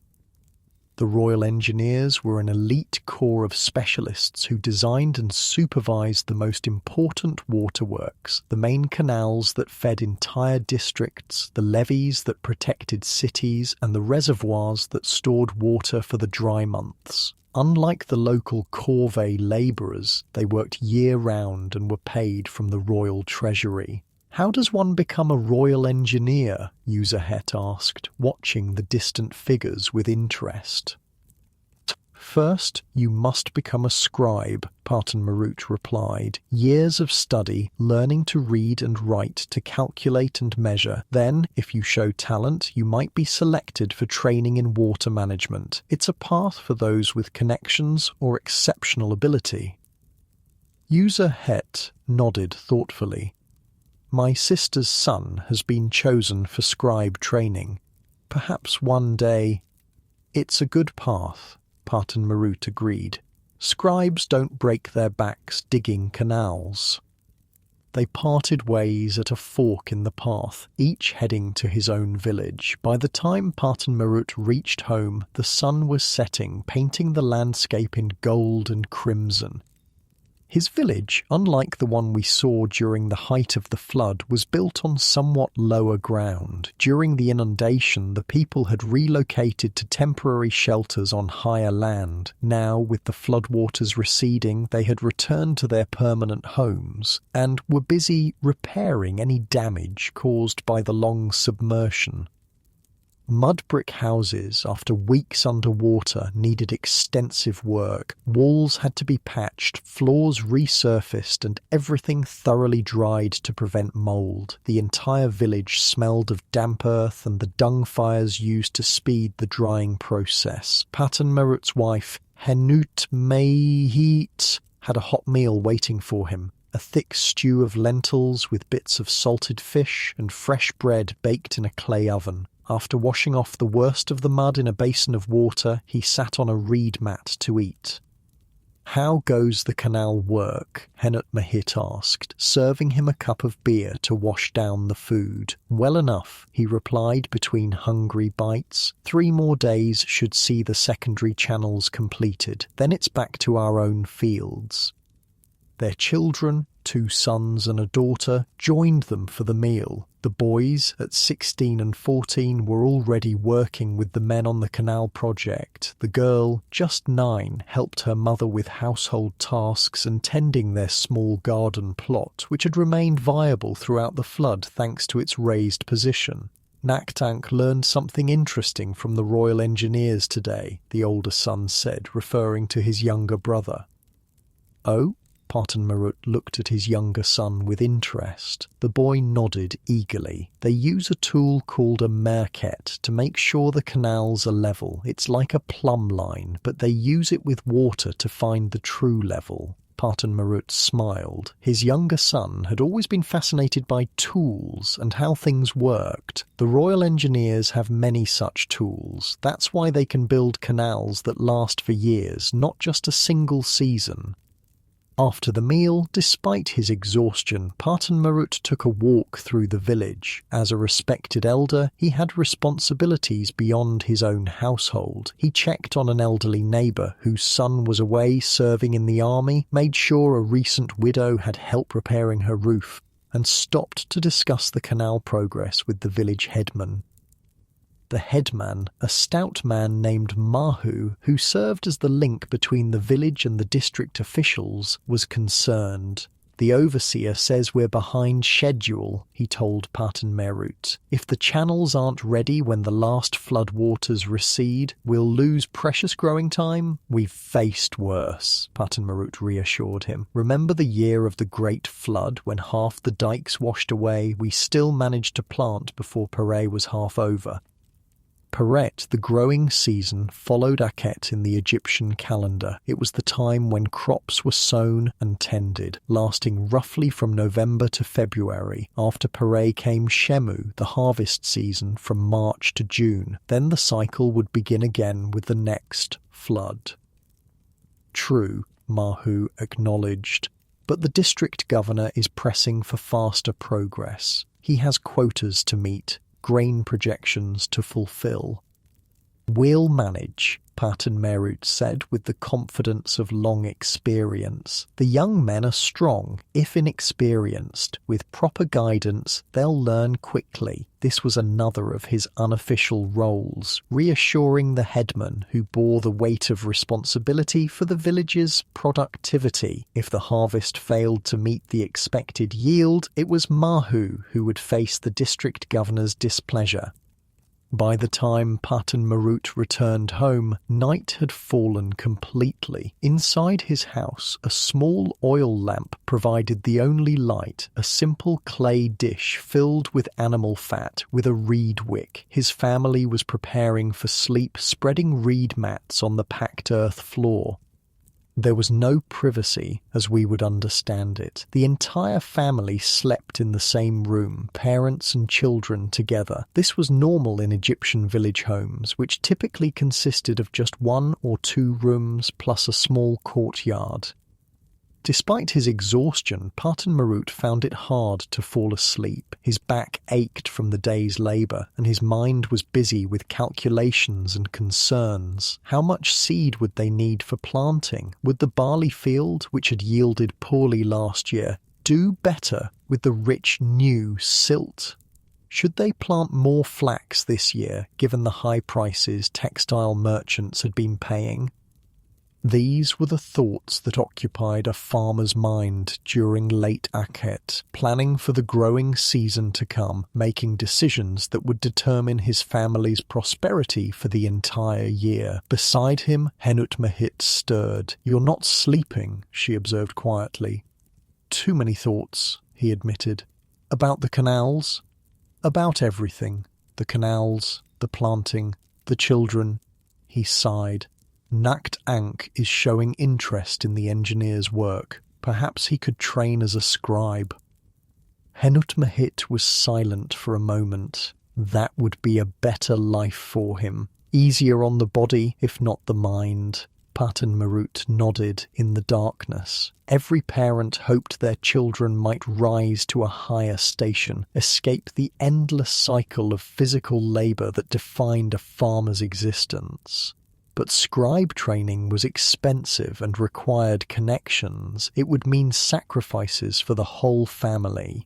The Royal Engineers were an elite corps of specialists who designed and supervised the most important waterworks, the main canals that fed entire districts, the levees that protected cities, and the reservoirs that stored water for the dry months. Unlike the local corvée labourers, they worked year-round and were paid from the royal treasury. "How does one become a royal engineer?" Userhet asked, watching the distant figures with interest. "First, you must become a scribe," Parton Marut replied. "Years of study, learning to read and write, to calculate and measure. Then, if you show talent, you might be selected for training in water management. It's a path for those with connections or exceptional ability." Userhet nodded thoughtfully. "My sister's son has been chosen for scribe training. Perhaps one day—" "It's a good path," Parton Marut agreed. "Scribes don't break their backs digging canals." They parted ways at a fork in the path, each heading to his own village. By the time Parton Marut reached home, the sun was setting, painting the landscape in gold and crimson. His village, unlike the one we saw during the height of the flood, was built on somewhat lower ground. During the inundation, the people had relocated to temporary shelters on higher land. Now, with the floodwaters receding, they had returned to their permanent homes and were busy repairing any damage caused by the long submersion. Mud brick houses, after weeks underwater, needed extensive work. Walls had to be patched, floors resurfaced, and everything thoroughly dried to prevent mold. The entire village smelled of damp earth and the dung fires used to speed the drying process. Patan Merut's wife, Henut Mehit, had a hot meal waiting for him. A thick stew of lentils with bits of salted fish and fresh bread baked in a clay oven. After washing off the worst of the mud in a basin of water, he sat on a reed mat to eat. "How goes the canal work?" Henut Mehit asked, serving him a cup of beer to wash down the food. "Well enough," he replied between hungry bites. 3 more days should see the secondary channels completed. Then it's back to our own fields." Their children, 2 sons and a daughter, joined them for the meal. The boys, at 16 and 14, were already working with the men on the canal project. The girl, just 9, helped her mother with household tasks and tending their small garden plot, which had remained viable throughout the flood thanks to its raised position. "Naktank learned something interesting from the Royal Engineers today," the older son said, referring to his younger brother. "Oh?" Patan Merut looked at his younger son with interest. The boy nodded eagerly. "They use a tool called a merket to make sure the canals are level. It's like a plumb line, but they use it with water to find the true level." Patan Merut smiled. His younger son had always been fascinated by tools and how things worked. The Royal Engineers have many such tools. That's why they can build canals that last for years, not just a single season. After the meal, despite his exhaustion, Patan Merut took a walk through the village. As a respected elder, he had responsibilities beyond his own household. He checked on an elderly neighbour whose son was away serving in the army, made sure a recent widow had help repairing her roof, and stopped to discuss the canal progress with the village headman. The headman, a stout man named Mahu, who served as the link between the village and the district officials, was concerned. "The overseer says we're behind schedule," he told Patan Merut. "If the channels aren't ready when the last flood waters recede, we'll lose precious growing time." "We've faced worse," Patan Merut reassured him. "Remember the year of the Great Flood when half the dikes washed away? We still managed to plant before Pare was half over." Peret, the growing season, followed Akhet in the Egyptian calendar. It was the time when crops were sown and tended, lasting roughly from November to February. After Pare came Shemu, the harvest season, from March to June. Then the cycle would begin again with the next flood. "True," Mahu acknowledged, "but the district governor is pressing for faster progress. He has quotas to meet, grain projections to fulfill." "We'll manage," Patan Merut said with the confidence of long experience. "The young men are strong, if inexperienced. With proper guidance, they'll learn quickly." This was another of his unofficial roles, reassuring the headman who bore the weight of responsibility for the village's productivity. If the harvest failed to meet the expected yield, it was Mahu who would face the district governor's displeasure. By the time Patan Merut returned home, night had fallen completely. Inside his house, a small oil lamp provided the only light, a simple clay dish filled with animal fat with a reed wick. His family was preparing for sleep, spreading reed mats on the packed earth floor. There was no privacy as we would understand it. The entire family slept in the same room, parents and children together. This was normal in Egyptian village homes, which typically consisted of just 1 or 2 rooms plus a small courtyard. Despite his exhaustion, Parton Marut found it hard to fall asleep. His back ached from the day's labour, and his mind was busy with calculations and concerns. How much seed would they need for planting? Would the barley field, which had yielded poorly last year, do better with the rich new silt? Should they plant more flax this year, given the high prices textile merchants had been paying? These were the thoughts that occupied a farmer's mind during late Akhet, planning for the growing season to come, making decisions that would determine his family's prosperity for the entire year. Beside him, Henut Mahit stirred. "You're not sleeping," she observed quietly. "Too many thoughts," he admitted. "About the canals?" "About everything. The canals, the planting, the children." He sighed. Nakt Ankh is showing interest in the engineer's work. Perhaps he could train as a scribe. Henut Mahit was silent for a moment. That would be a better life for him. Easier on the body, if not the mind. Parton Marut nodded in the darkness. Every parent hoped their children might rise to a higher station, escape the endless cycle of physical labour that defined a farmer's existence. But scribe training was expensive and required connections. It would mean sacrifices for the whole family.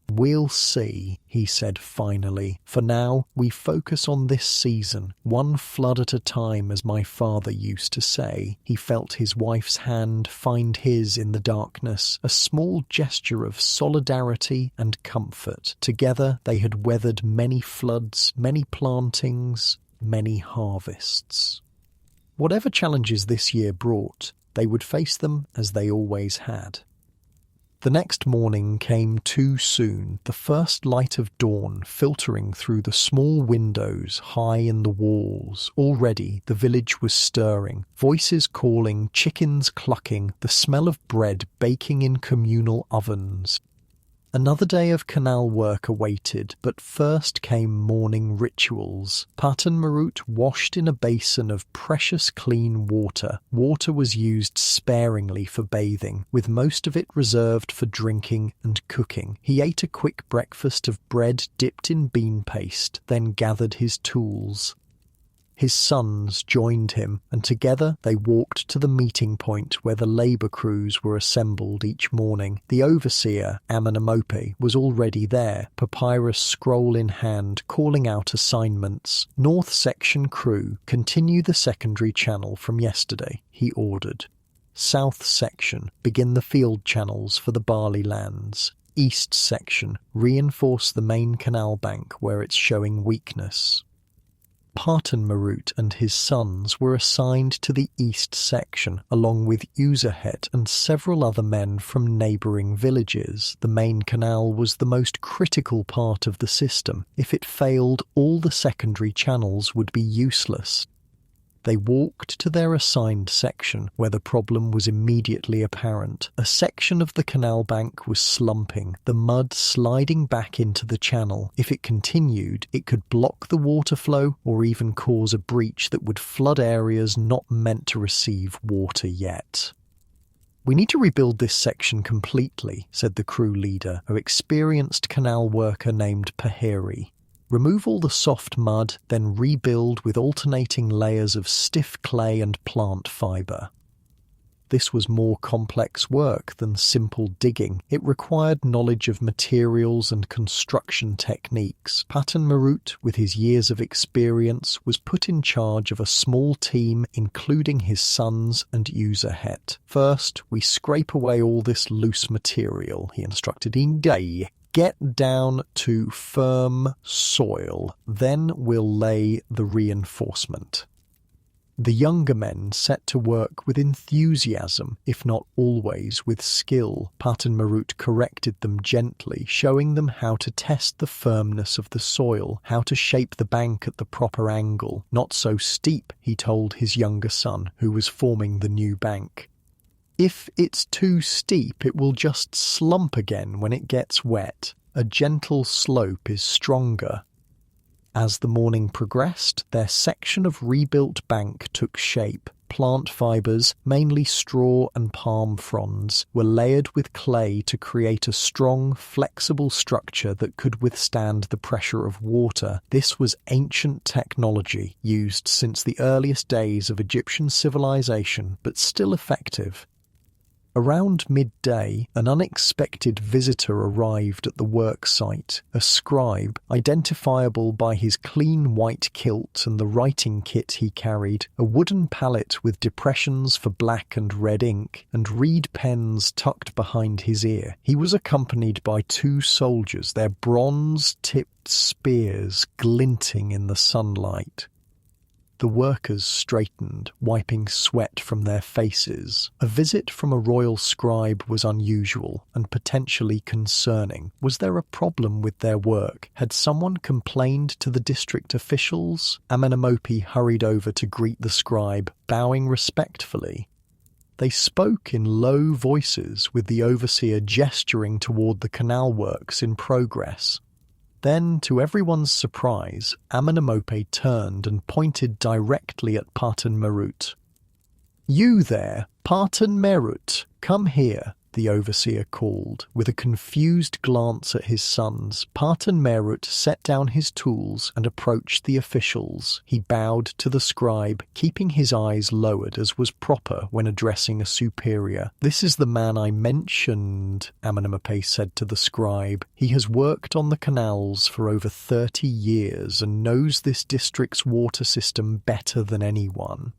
"We'll see," he said finally. "For now, we focus on this season, one flood at a time, as my father used to say." He felt his wife's hand find his in the darkness, a small gesture of solidarity and comfort. Together they had weathered many floods, many plantings, many harvests. Whatever challenges this year brought, they would face them as they always had. The next morning came too soon, the first light of dawn filtering through the small windows high in the walls. Already the village was stirring, voices calling, chickens clucking, the smell of bread baking in communal ovens. Another day of canal work awaited, but first came morning rituals. Parton Marut washed in a basin of precious clean water. Water was used sparingly for bathing, with most of it reserved for drinking and cooking. He ate a quick breakfast of bread dipped in bean paste, then gathered his tools. His sons joined him, and together they walked to the meeting point where the labour crews were assembled each morning. The overseer, Amanamope, was already there, papyrus scroll in hand, calling out assignments. "North section crew, continue the secondary channel from yesterday," he ordered. "South section, begin the field channels for the barley lands. East section, reinforce the main canal bank where it's showing weakness." Parton Marut and his sons were assigned to the east section, along with Uzahet and several other men from neighbouring villages. The main canal was the most critical part of the system. If it failed, all the secondary channels would be useless. They walked to their assigned section, where the problem was immediately apparent. A section of the canal bank was slumping, the mud sliding back into the channel. If it continued, it could block the water flow or even cause a breach that would flood areas not meant to receive water yet. "We need to rebuild this section completely," said the crew leader, an experienced canal worker named Paheri. "Remove all the soft mud, then rebuild with alternating layers of stiff clay and plant fibre." This was more complex work than simple digging. It required knowledge of materials and construction techniques. Parton Marut, with his years of experience, was put in charge of a small team, including his sons and Uzahet. "First, we scrape away all this loose material," he instructed. "Inday. Get down to firm soil, then we'll lay the reinforcement." The younger men set to work with enthusiasm, if not always with skill. Parton Marut corrected them gently, showing them how to test the firmness of the soil, how to shape the bank at the proper angle. "Not so steep," he told his younger son, who was forming the new bank. "If it's too steep, it will just slump again when it gets wet. A gentle slope is stronger." As the morning progressed, their section of rebuilt bank took shape. Plant fibers, mainly straw and palm fronds, were layered with clay to create a strong, flexible structure that could withstand the pressure of water. This was ancient technology used since the earliest days of Egyptian civilization, but still effective. Around midday, an unexpected visitor arrived at the work site, a scribe, identifiable by his clean white kilt and the writing kit he carried, a wooden palette with depressions for black and red ink, and reed pens tucked behind his ear. He was accompanied by 2 soldiers, their bronze-tipped spears glinting in the sunlight. The workers straightened, wiping sweat from their faces. A visit from a royal scribe was unusual and potentially concerning. Was there a problem with their work? Had someone complained to the district officials? Amenemope hurried over to greet the scribe, bowing respectfully. They spoke in low voices, with the overseer gesturing toward the canal works in progress. Then, to everyone's surprise, Amenemope turned and pointed directly at Parten Merut. "You there, Parten Merut, come here," the overseer called. With a confused glance at his sons, Parten Merut set down his tools and approached the officials. He bowed to the scribe, keeping his eyes lowered as was proper when addressing a superior. "This is the man I mentioned," Amenemope said to the scribe. "He has worked on the canals for over 30 years and knows this district's water system better than anyone."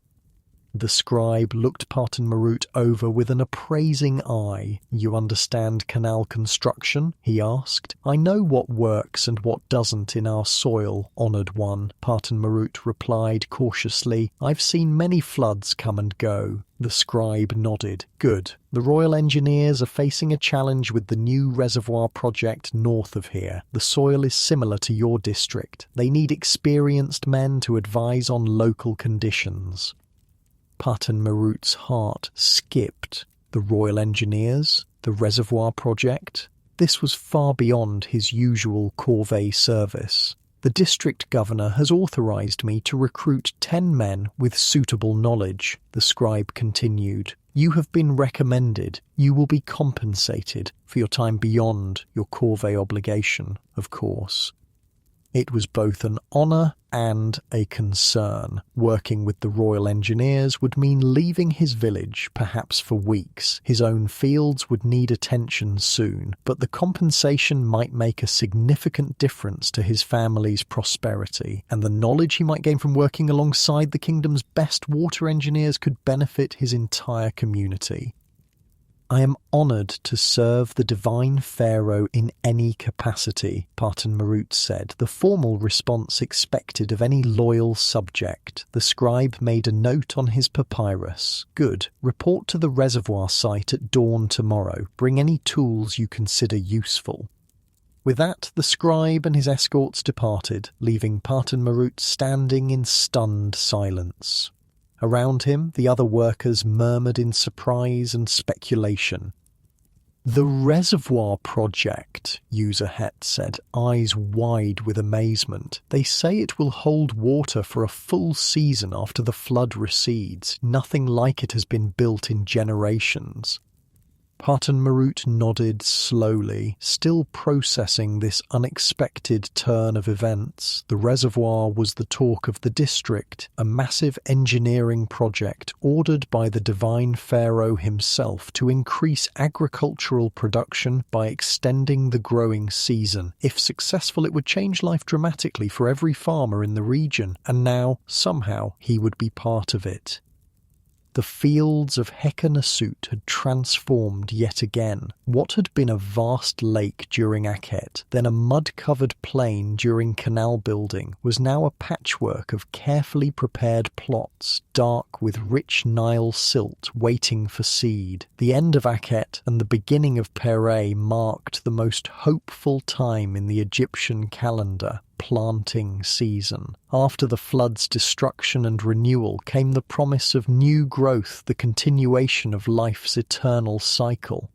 The scribe looked Parten Merut over with an appraising eye. "You understand canal construction?" he asked. "I know what works and what doesn't in our soil, honoured one," Parten Merut replied cautiously. "I've seen many floods come and go." The scribe nodded. "Good. The Royal Engineers are facing a challenge with the new reservoir project north of here. The soil is similar to your district. They need experienced men to advise on local conditions." Parten Merut's heart skipped. The Royal Engineers? The reservoir project? This was far beyond his usual corvée service. "The district governor has authorized me to recruit 10 men with suitable knowledge," the scribe continued. "You have been recommended. You will be compensated for your time beyond your corvée obligation, of course." It was both an honour and a concern. Working with the Royal Engineers would mean leaving his village, perhaps for weeks. His own fields would need attention soon, but the compensation might make a significant difference to his family's prosperity, and the knowledge he might gain from working alongside the kingdom's best water engineers could benefit his entire community. "I am honoured to serve the divine pharaoh in any capacity," Parten Merut said, the formal response expected of any loyal subject. The scribe made a note on his papyrus. "Good. Report to the reservoir site at dawn tomorrow. Bring any tools you consider useful." With that, the scribe and his escorts departed, leaving Parten Merut standing in stunned silence. Around him, the other workers murmured in surprise and speculation. "The reservoir project," User Het said, eyes wide with amazement. "They say it will hold water for a full season after the flood recedes. Nothing like it has been built in generations." Parten Merut nodded slowly, still processing this unexpected turn of events. The reservoir was the talk of the district, a massive engineering project ordered by the divine pharaoh himself to increase agricultural production by extending the growing season. If successful, it would change life dramatically for every farmer in the region, and now, somehow, he would be part of it. The fields of Hekkenasut had transformed yet again. What had been a vast lake during Akhet, then a mud-covered plain during canal building, was now a patchwork of carefully prepared plots, dark with rich Nile silt waiting for seed. The end of Akhet and the beginning of Pere marked the most hopeful time in the Egyptian calendar. Planting season. After the flood's destruction and renewal came the promise of new growth, the continuation of life's eternal cycle.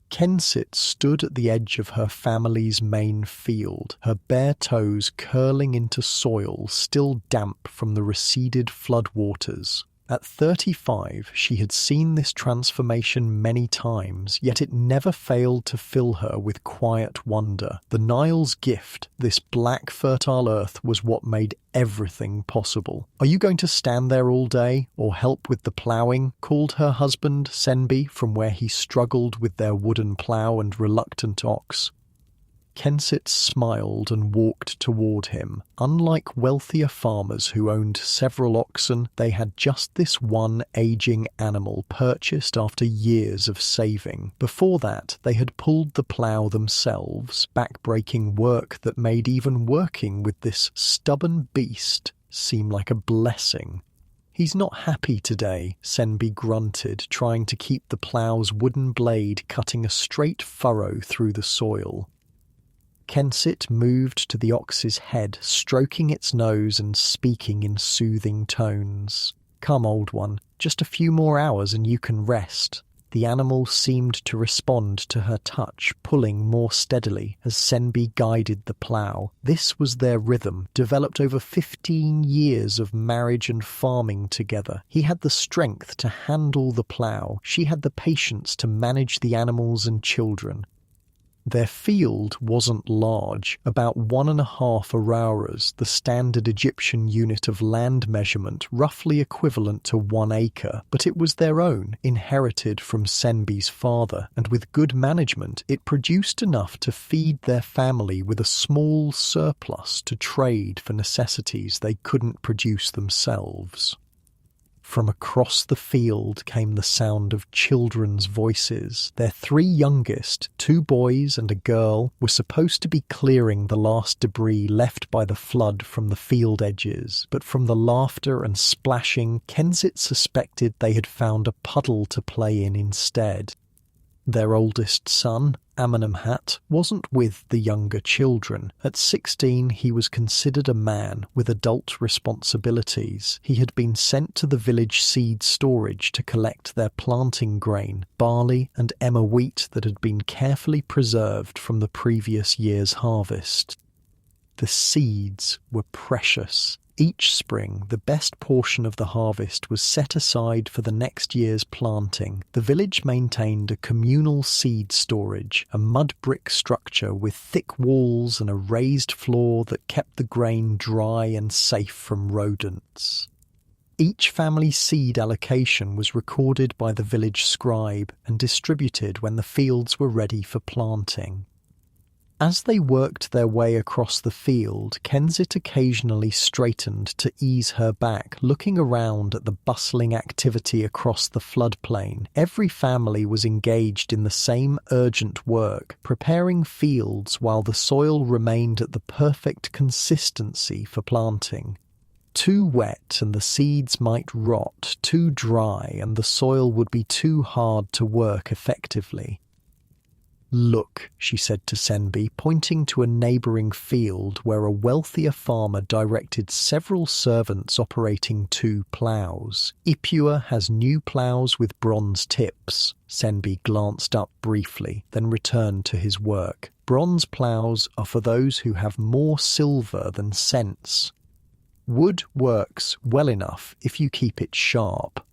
Kensit stood at the edge of her family's main field, her bare toes curling into soil still damp from the receded floodwaters. At 35, she had seen this transformation many times, yet it never failed to fill her with quiet wonder. The Nile's gift, this black fertile earth, was what made everything possible. "Are you going to stand there all day, or help with the ploughing?" called her husband, Senbi, from where he struggled with their wooden plough and reluctant ox. Kensit smiled and walked toward him. Unlike wealthier farmers who owned several oxen, they had just this one aging animal purchased after years of saving. Before that, they had pulled the plough themselves, back-breaking work that made even working with this stubborn beast seem like a blessing. "He's not happy today," Senbi grunted, trying to keep the plough's wooden blade cutting a straight furrow through the soil. Kensit moved to the ox's head, stroking its nose and speaking in soothing tones. "Come, old one, just a few more hours and you can rest." The animal seemed to respond to her touch, pulling more steadily as Senbi guided the plough. This was their rhythm, developed over 15 years of marriage and farming together. He had the strength to handle the plough. She had the patience to manage the animals and children. Their field wasn't large, about 1.5 aroras, the standard Egyptian unit of land measurement, roughly equivalent to 1 acre, but it was their own, inherited from Senbi's father, and with good management it produced enough to feed their family with a small surplus to trade for necessities they couldn't produce themselves. From across the field came the sound of children's voices. Their 3 youngest, 2 boys and a girl, were supposed to be clearing the last debris left by the flood from the field edges, but from the laughter and splashing, Kensit suspected they had found a puddle to play in instead. Their oldest son, Amenemhat, wasn't with the younger children. At 16, he was considered a man with adult responsibilities. He had been sent to the village seed storage to collect their planting grain, barley and emmer wheat that had been carefully preserved from the previous year's harvest. The seeds were precious. Each spring, the best portion of the harvest was set aside for the next year's planting. The village maintained a communal seed storage, a mud brick structure with thick walls and a raised floor that kept the grain dry and safe from rodents. Each family's seed allocation was recorded by the village scribe and distributed when the fields were ready for planting. As they worked their way across the field, Kensit occasionally straightened to ease her back, looking around at the bustling activity across the floodplain. Every family was engaged in the same urgent work, preparing fields while the soil remained at the perfect consistency for planting. Too wet and the seeds might rot, too dry and the soil would be too hard to work effectively. "Look," she said to Senbi, pointing to a neighbouring field where a wealthier farmer directed several servants operating 2 ploughs. "Ipua has new ploughs with bronze tips." Senbi glanced up briefly, then returned to his work. "Bronze ploughs are for those who have more silver than sense. Wood works well enough if you keep it sharp."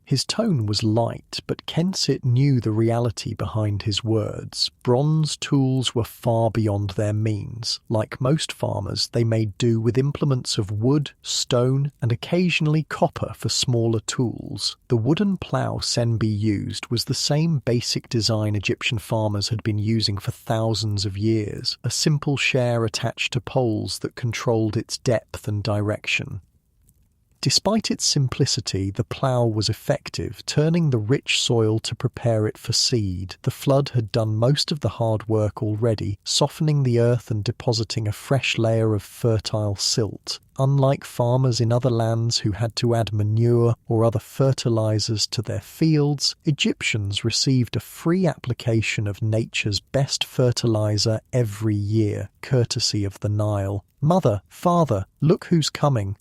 His tone was light, but Kensit knew the reality behind his words. Bronze tools were far beyond their means. Like most farmers, they made do with implements of wood, stone, and occasionally copper for smaller tools. The wooden plough Senbi used was the same basic design Egyptian farmers had been using for thousands of years, a simple share attached to poles that controlled its depth and direction. Despite its simplicity, the plough was effective, turning the rich soil to prepare it for seed. The flood had done most of the hard work already, softening the earth and depositing a fresh layer of fertile silt. Unlike farmers in other lands who had to add manure or other fertilizers to their fields, Egyptians received a free application of nature's best fertilizer every year, courtesy of the Nile. "Mother, father, look who's coming."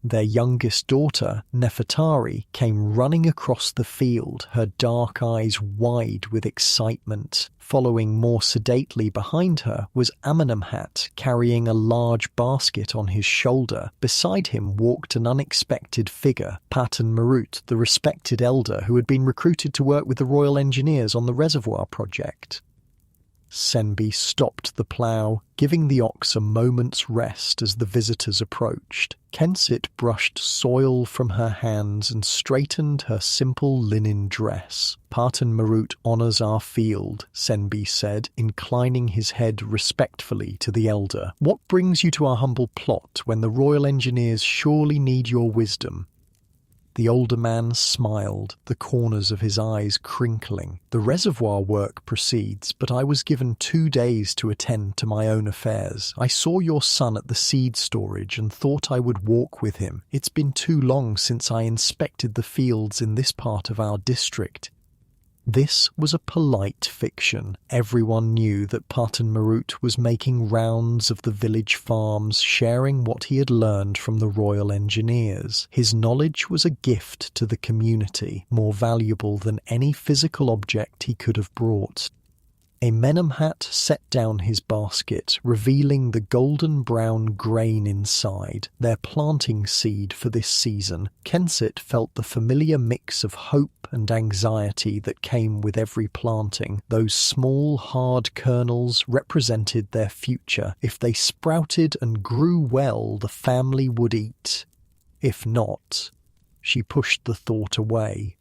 Their youngest daughter, Nefertari, came running across the field, her dark eyes wide with excitement. Following more sedately behind her was Amenemhat, carrying a large basket on his shoulder. Beside him walked an unexpected figure, Patan Marut, the respected elder who had been recruited to work with the Royal Engineers on the reservoir project. Senbi stopped the plough, giving the ox a moment's rest as the visitors approached. Kensit brushed soil from her hands and straightened her simple linen dress. Patan Marut honours our field, Senbi said, inclining his head respectfully to the elder. What brings you to our humble plot when the Royal Engineers surely need your wisdom? The older man smiled, the corners of his eyes crinkling. The reservoir work proceeds, but I was given 2 days to attend to my own affairs. I saw your son at the seed storage and thought I would walk with him. It's been too long since I inspected the fields in this part of our district. This was a polite fiction. Everyone knew that Patan Marut was making rounds of the village farms, sharing what he had learned from the Royal Engineers. His knowledge was a gift to the community, more valuable than any physical object he could have brought. Amenemhat set down his basket, revealing the golden-brown grain inside, their planting seed for this season. Kensit felt the familiar mix of hope and anxiety that came with every planting. Those small, hard kernels represented their future. If they sprouted and grew well, the family would eat. If not, she pushed the thought away.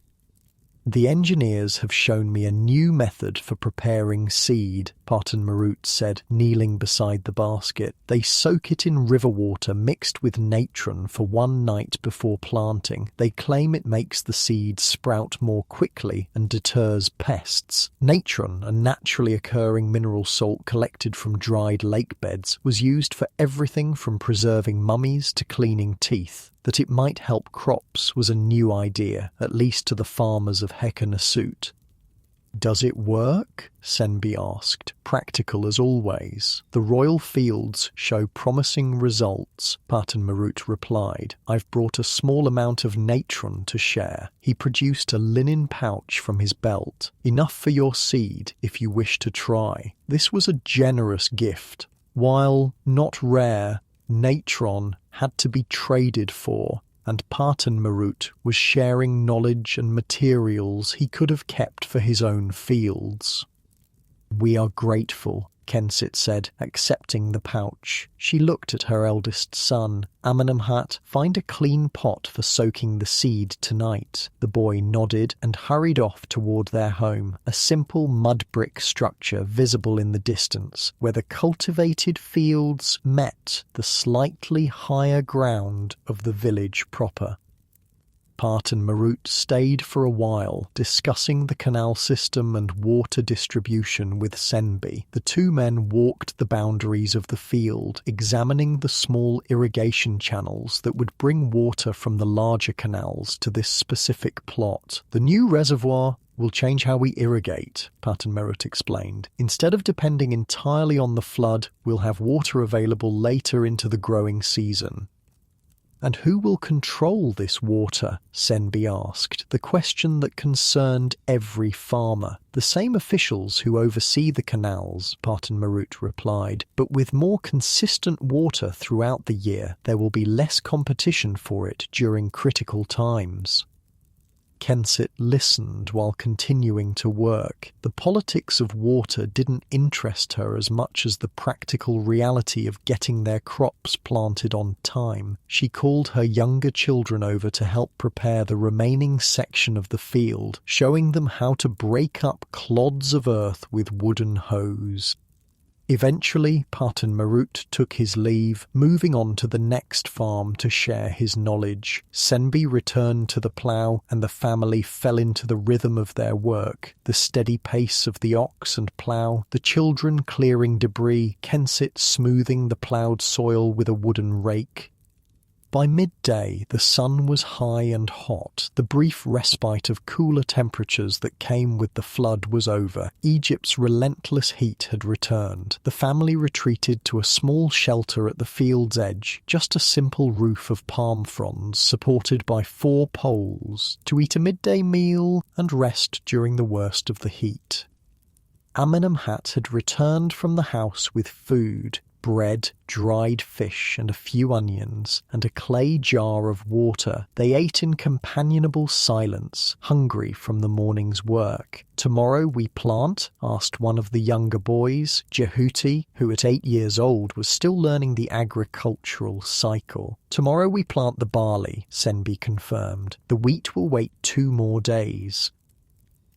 The engineers have shown me a new method for preparing seed, Patan Marut said, kneeling beside the basket. They soak it in river water mixed with natron for 1 night before planting. They claim it makes the seed sprout more quickly and deters pests. Natron, a naturally occurring mineral salt collected from dried lake beds, was used for everything from preserving mummies to cleaning teeth. That it might help crops was a new idea, at least to the farmers of Hekkenasut. "Does it work?" Senbi asked, practical as always. "The royal fields show promising results," Patan Marut replied. "I've brought a small amount of natron to share." He produced a linen pouch from his belt. "Enough for your seed, if you wish to try." This was a generous gift. While not rare, natron had to be traded for, and Patan Marut was sharing knowledge and materials he could have kept for his own fields. "We are grateful," Kensit said, accepting the pouch. She looked at her eldest son. "Amenemhat, find a clean pot for soaking the seed tonight." The boy nodded and hurried off toward their home, a simple mud brick structure visible in the distance, where the cultivated fields met the slightly higher ground of the village proper. Patan Marut stayed for a while, discussing the canal system and water distribution with Senbi. The 2 men walked the boundaries of the field, examining the small irrigation channels that would bring water from the larger canals to this specific plot. "The new reservoir will change how we irrigate," Patan Marut explained. "Instead of depending entirely on the flood, we'll have water available later into the growing season." "And who will control this water?" Senbi asked, the question that concerned every farmer. "The same officials who oversee the canals," Patan Marut replied, "but with more consistent water throughout the year, there will be less competition for it during critical times." Kensit listened while continuing to work. The politics of water didn't interest her as much as the practical reality of getting their crops planted on time. She called her younger children over to help prepare the remaining section of the field, showing them how to break up clods of earth with wooden hoes. Eventually, Patan Marut took his leave, moving on to the next farm to share his knowledge. Senbi returned to the plough, and the family fell into the rhythm of their work. The steady pace of the ox and plough, the children clearing debris, Kensit smoothing the ploughed soil with a wooden rake. By midday, the sun was high and hot. The brief respite of cooler temperatures that came with the flood was over. Egypt's relentless heat had returned. The family retreated to a small shelter at the field's edge, just a simple roof of palm fronds supported by 4 poles, to eat a midday meal and rest during the worst of the heat. Amenemhat had returned from the house with food, bread, dried fish, and a few onions, and a clay jar of water. They ate in companionable silence, hungry from the morning's work. "Tomorrow we plant?" asked one of the younger boys. Jehuti, who at 8 years old was still learning the agricultural cycle. "Tomorrow we plant the barley," Senbi confirmed. "The wheat will wait 2 more days."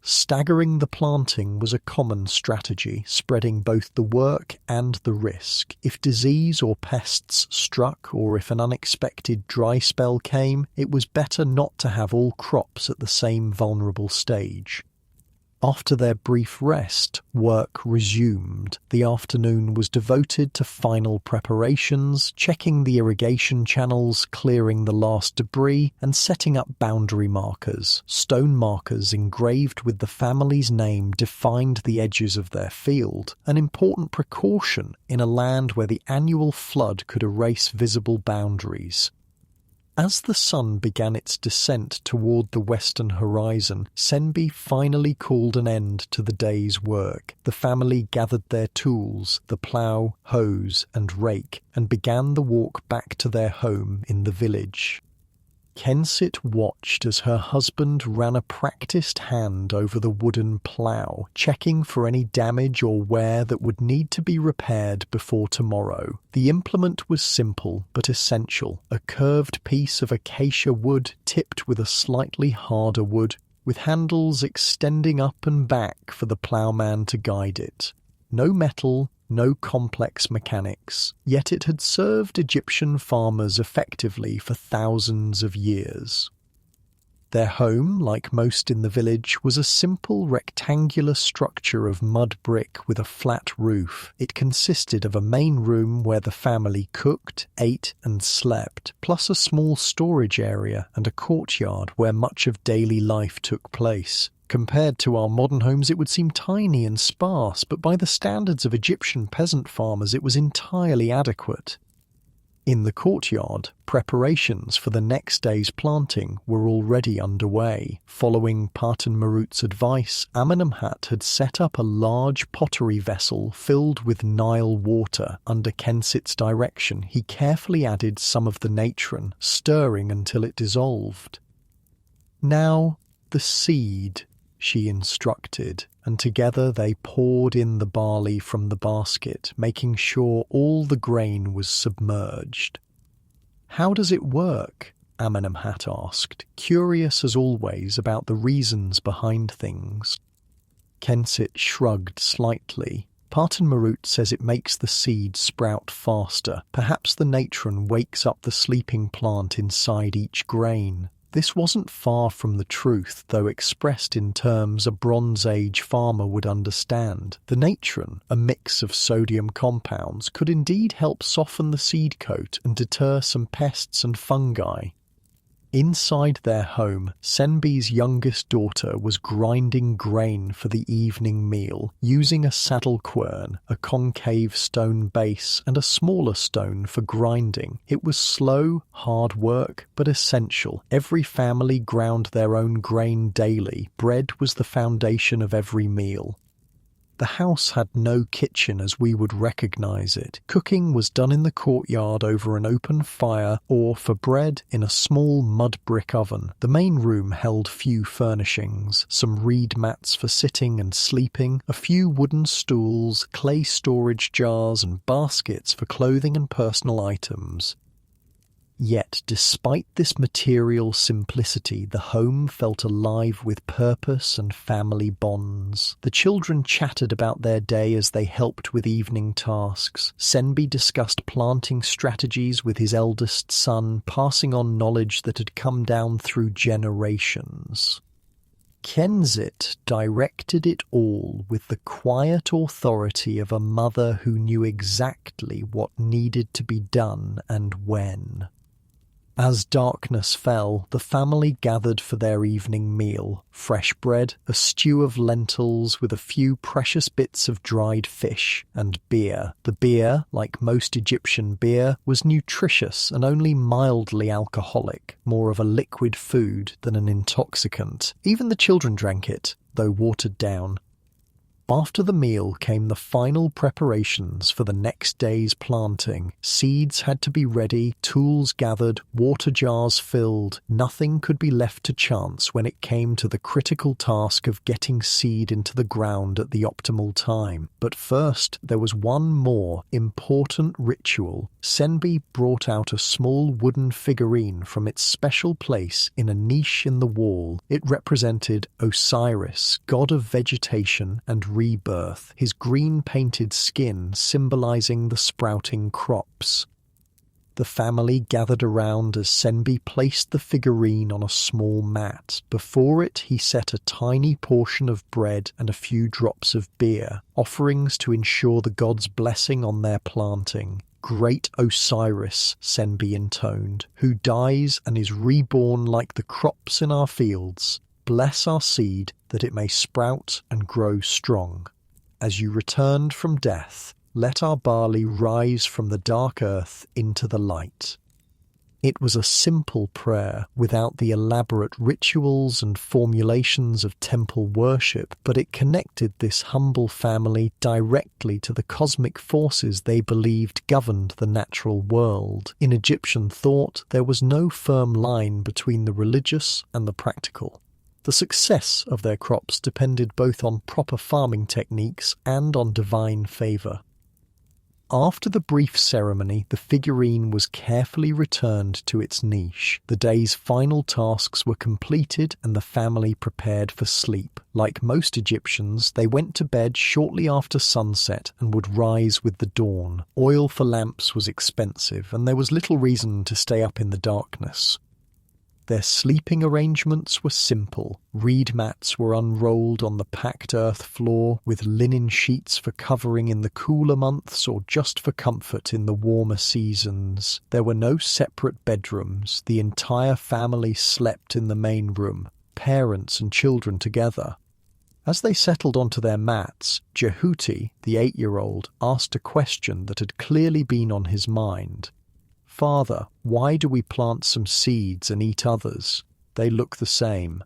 Staggering the planting was a common strategy, spreading both the work and the risk. If disease or pests struck, or if an unexpected dry spell came, it was better not to have all crops at the same vulnerable stage. After their brief rest, work resumed. The afternoon was devoted to final preparations, checking the irrigation channels, clearing the last debris, and setting up boundary markers. Stone markers engraved with the family's name defined the edges of their field, an important precaution in a land where the annual flood could erase visible boundaries. As the sun began its descent toward the western horizon, Senbi finally called an end to the day's work. The family gathered their tools, the plough, hose, and rake, and began the walk back to their home in the village. Kensit watched as her husband ran a practiced hand over the wooden plough, checking for any damage or wear that would need to be repaired before tomorrow. The implement was simple but essential, a curved piece of acacia wood tipped with a slightly harder wood, with handles extending up and back for the ploughman to guide it. No metal, no complex mechanics, yet it had served Egyptian farmers effectively for thousands of years. Their home, like most in the village, was a simple rectangular structure of mud brick with a flat roof. It consisted of a main room where the family cooked, ate, and slept, plus a small storage area and a courtyard where much of daily life took place. Compared to our modern homes, it would seem tiny and sparse, but by the standards of Egyptian peasant farmers, it was entirely adequate. In the courtyard, preparations for the next day's planting were already underway. Following Parton Marut's advice, Amenemhat had set up a large pottery vessel filled with Nile water. Under Kensit's direction, he carefully added some of the natron, stirring until it dissolved. "Now, the seed," she instructed, and together they poured in the barley from the basket, making sure all the grain was submerged. "How does it work?" Amenemhat asked, curious as always about the reasons behind things. Kensit shrugged slightly. Parton Marut says it makes the seed sprout faster. Perhaps the natron wakes up the sleeping plant inside each grain. This wasn't far from the truth, though expressed in terms a Bronze Age farmer would understand. The natron, a mix of sodium compounds, could indeed help soften the seed coat and deter some pests and fungi. Inside their home, Senbi's youngest daughter was grinding grain for the evening meal, using a saddle quern, a concave stone base, and a smaller stone for grinding. It was slow, hard work, but essential. Every family ground their own grain daily. Bread was the foundation of every meal. The house had no kitchen as we would recognize it. Cooking was done in the courtyard over an open fire or, for bread, in a small mud brick oven. The main room held few furnishings, some reed mats for sitting and sleeping, a few wooden stools, clay storage jars and baskets for clothing and personal items. Yet, despite this material simplicity, the home felt alive with purpose and family bonds. The children chatted about their day as they helped with evening tasks. Senbi discussed planting strategies with his eldest son, passing on knowledge that had come down through generations. Kensit directed it all with the quiet authority of a mother who knew exactly what needed to be done and when. As darkness fell, the family gathered for their evening meal. Fresh bread, a stew of lentils with a few precious bits of dried fish, and beer. The beer, like most Egyptian beer, was nutritious and only mildly alcoholic, more of a liquid food than an intoxicant. Even the children drank it, though watered down. After the meal came the final preparations for the next day's planting. Seeds had to be ready, tools gathered, water jars filled. Nothing could be left to chance when it came to the critical task of getting seed into the ground at the optimal time. But first, there was one more important ritual. Senbi brought out a small wooden figurine from its special place in a niche in the wall. It represented Osiris, god of vegetation and rebirth, his green-painted skin symbolizing the sprouting crops. The family gathered around as Senbi placed the figurine on a small mat. Before it, he set a tiny portion of bread and a few drops of beer, offerings to ensure the god's blessing on their planting. "Great Osiris," Senbi intoned, "who dies and is reborn like the crops in our fields. Bless our seed that it may sprout and grow strong. As you returned from death, let our barley rise from the dark earth into the light." It was a simple prayer, without the elaborate rituals and formulations of temple worship, but it connected this humble family directly to the cosmic forces they believed governed the natural world. In Egyptian thought, there was no firm line between the religious and the practical. The success of their crops depended both on proper farming techniques and on divine favour. After the brief ceremony, the figurine was carefully returned to its niche. The day's final tasks were completed and the family prepared for sleep. Like most Egyptians, they went to bed shortly after sunset and would rise with the dawn. Oil for lamps was expensive, and there was little reason to stay up in the darkness. Their sleeping arrangements were simple. Reed mats were unrolled on the packed earth floor, with linen sheets for covering in the cooler months or just for comfort in the warmer seasons. There were no separate bedrooms. The entire family slept in the main room, parents and children together. As they settled onto their mats, Jehuti, the 8-year-old, asked a question that had clearly been on his mind. "Father, why do we plant some seeds and eat others? They look the same."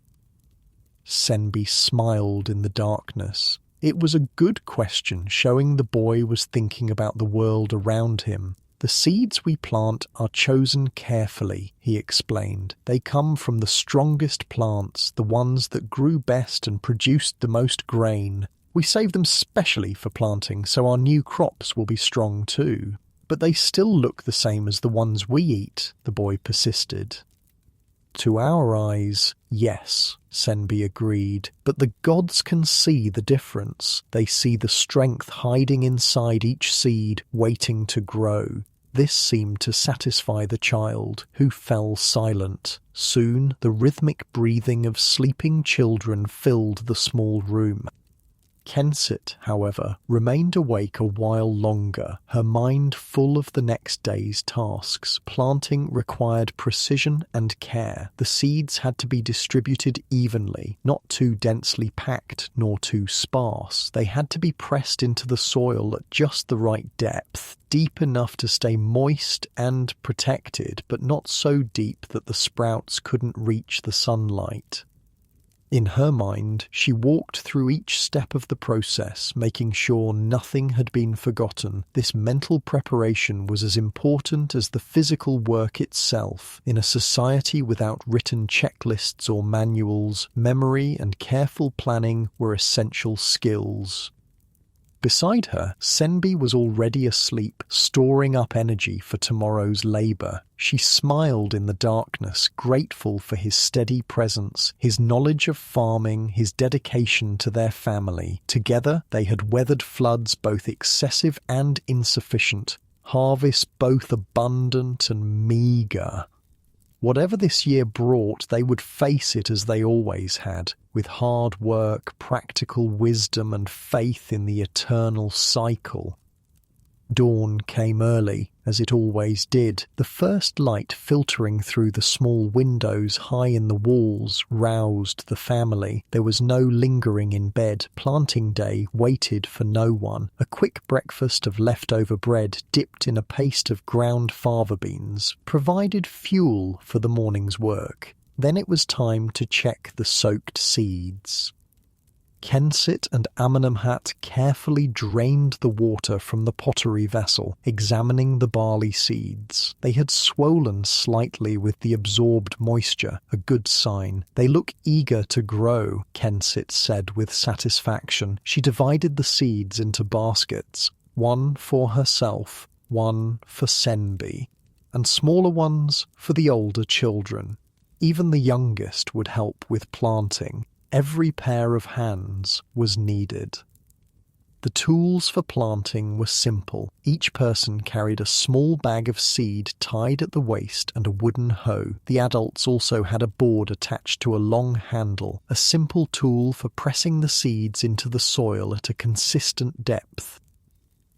Senbi smiled in the darkness. It was a good question, showing the boy was thinking about the world around him. "The seeds we plant are chosen carefully," he explained. "They come from the strongest plants, the ones that grew best and produced the most grain. We save them specially for planting, so our new crops will be strong too. But they still look the same as the ones we eat," the boy persisted. "To our eyes, yes," Senbi agreed, "but the gods can see the difference. They see the strength hiding inside each seed, waiting to grow." This seemed to satisfy the child, who fell silent. Soon, the rhythmic breathing of sleeping children filled the small room. Kensit, however, remained awake a while longer, her mind full of the next day's tasks. Planting required precision and care. The seeds had to be distributed evenly, not too densely packed nor too sparse. They had to be pressed into the soil at just the right depth, deep enough to stay moist and protected, but not so deep that the sprouts couldn't reach the sunlight. In her mind, she walked through each step of the process, making sure nothing had been forgotten. This mental preparation was as important as the physical work itself. In a society without written checklists or manuals, memory and careful planning were essential skills. Beside her, Senbi was already asleep, storing up energy for tomorrow's labour. She smiled in the darkness, grateful for his steady presence, his knowledge of farming, his dedication to their family. Together, they had weathered floods both excessive and insufficient, harvests both abundant and meagre. Whatever this year brought, they would face it as they always had, with hard work, practical wisdom, and faith in the eternal cycle. Dawn came early, as it always did. The first light filtering through the small windows high in the walls roused the family. There was no lingering in bed. Planting day waited for no one. A quick breakfast of leftover bread dipped in a paste of ground fava beans provided fuel for the morning's work. Then it was time to check the soaked seeds. Kensit and Amenemhat carefully drained the water from the pottery vessel, examining the barley seeds. They had swollen slightly with the absorbed moisture, a good sign. They look eager to grow, Kensit said with satisfaction. She divided the seeds into baskets, one for herself, one for Senbi, and smaller ones for the older children. Even the youngest would help with planting. Every pair of hands was needed. The tools for planting were simple. Each person carried a small bag of seed tied at the waist and a wooden hoe. The adults also had a board attached to a long handle, a simple tool for pressing the seeds into the soil at a consistent depth.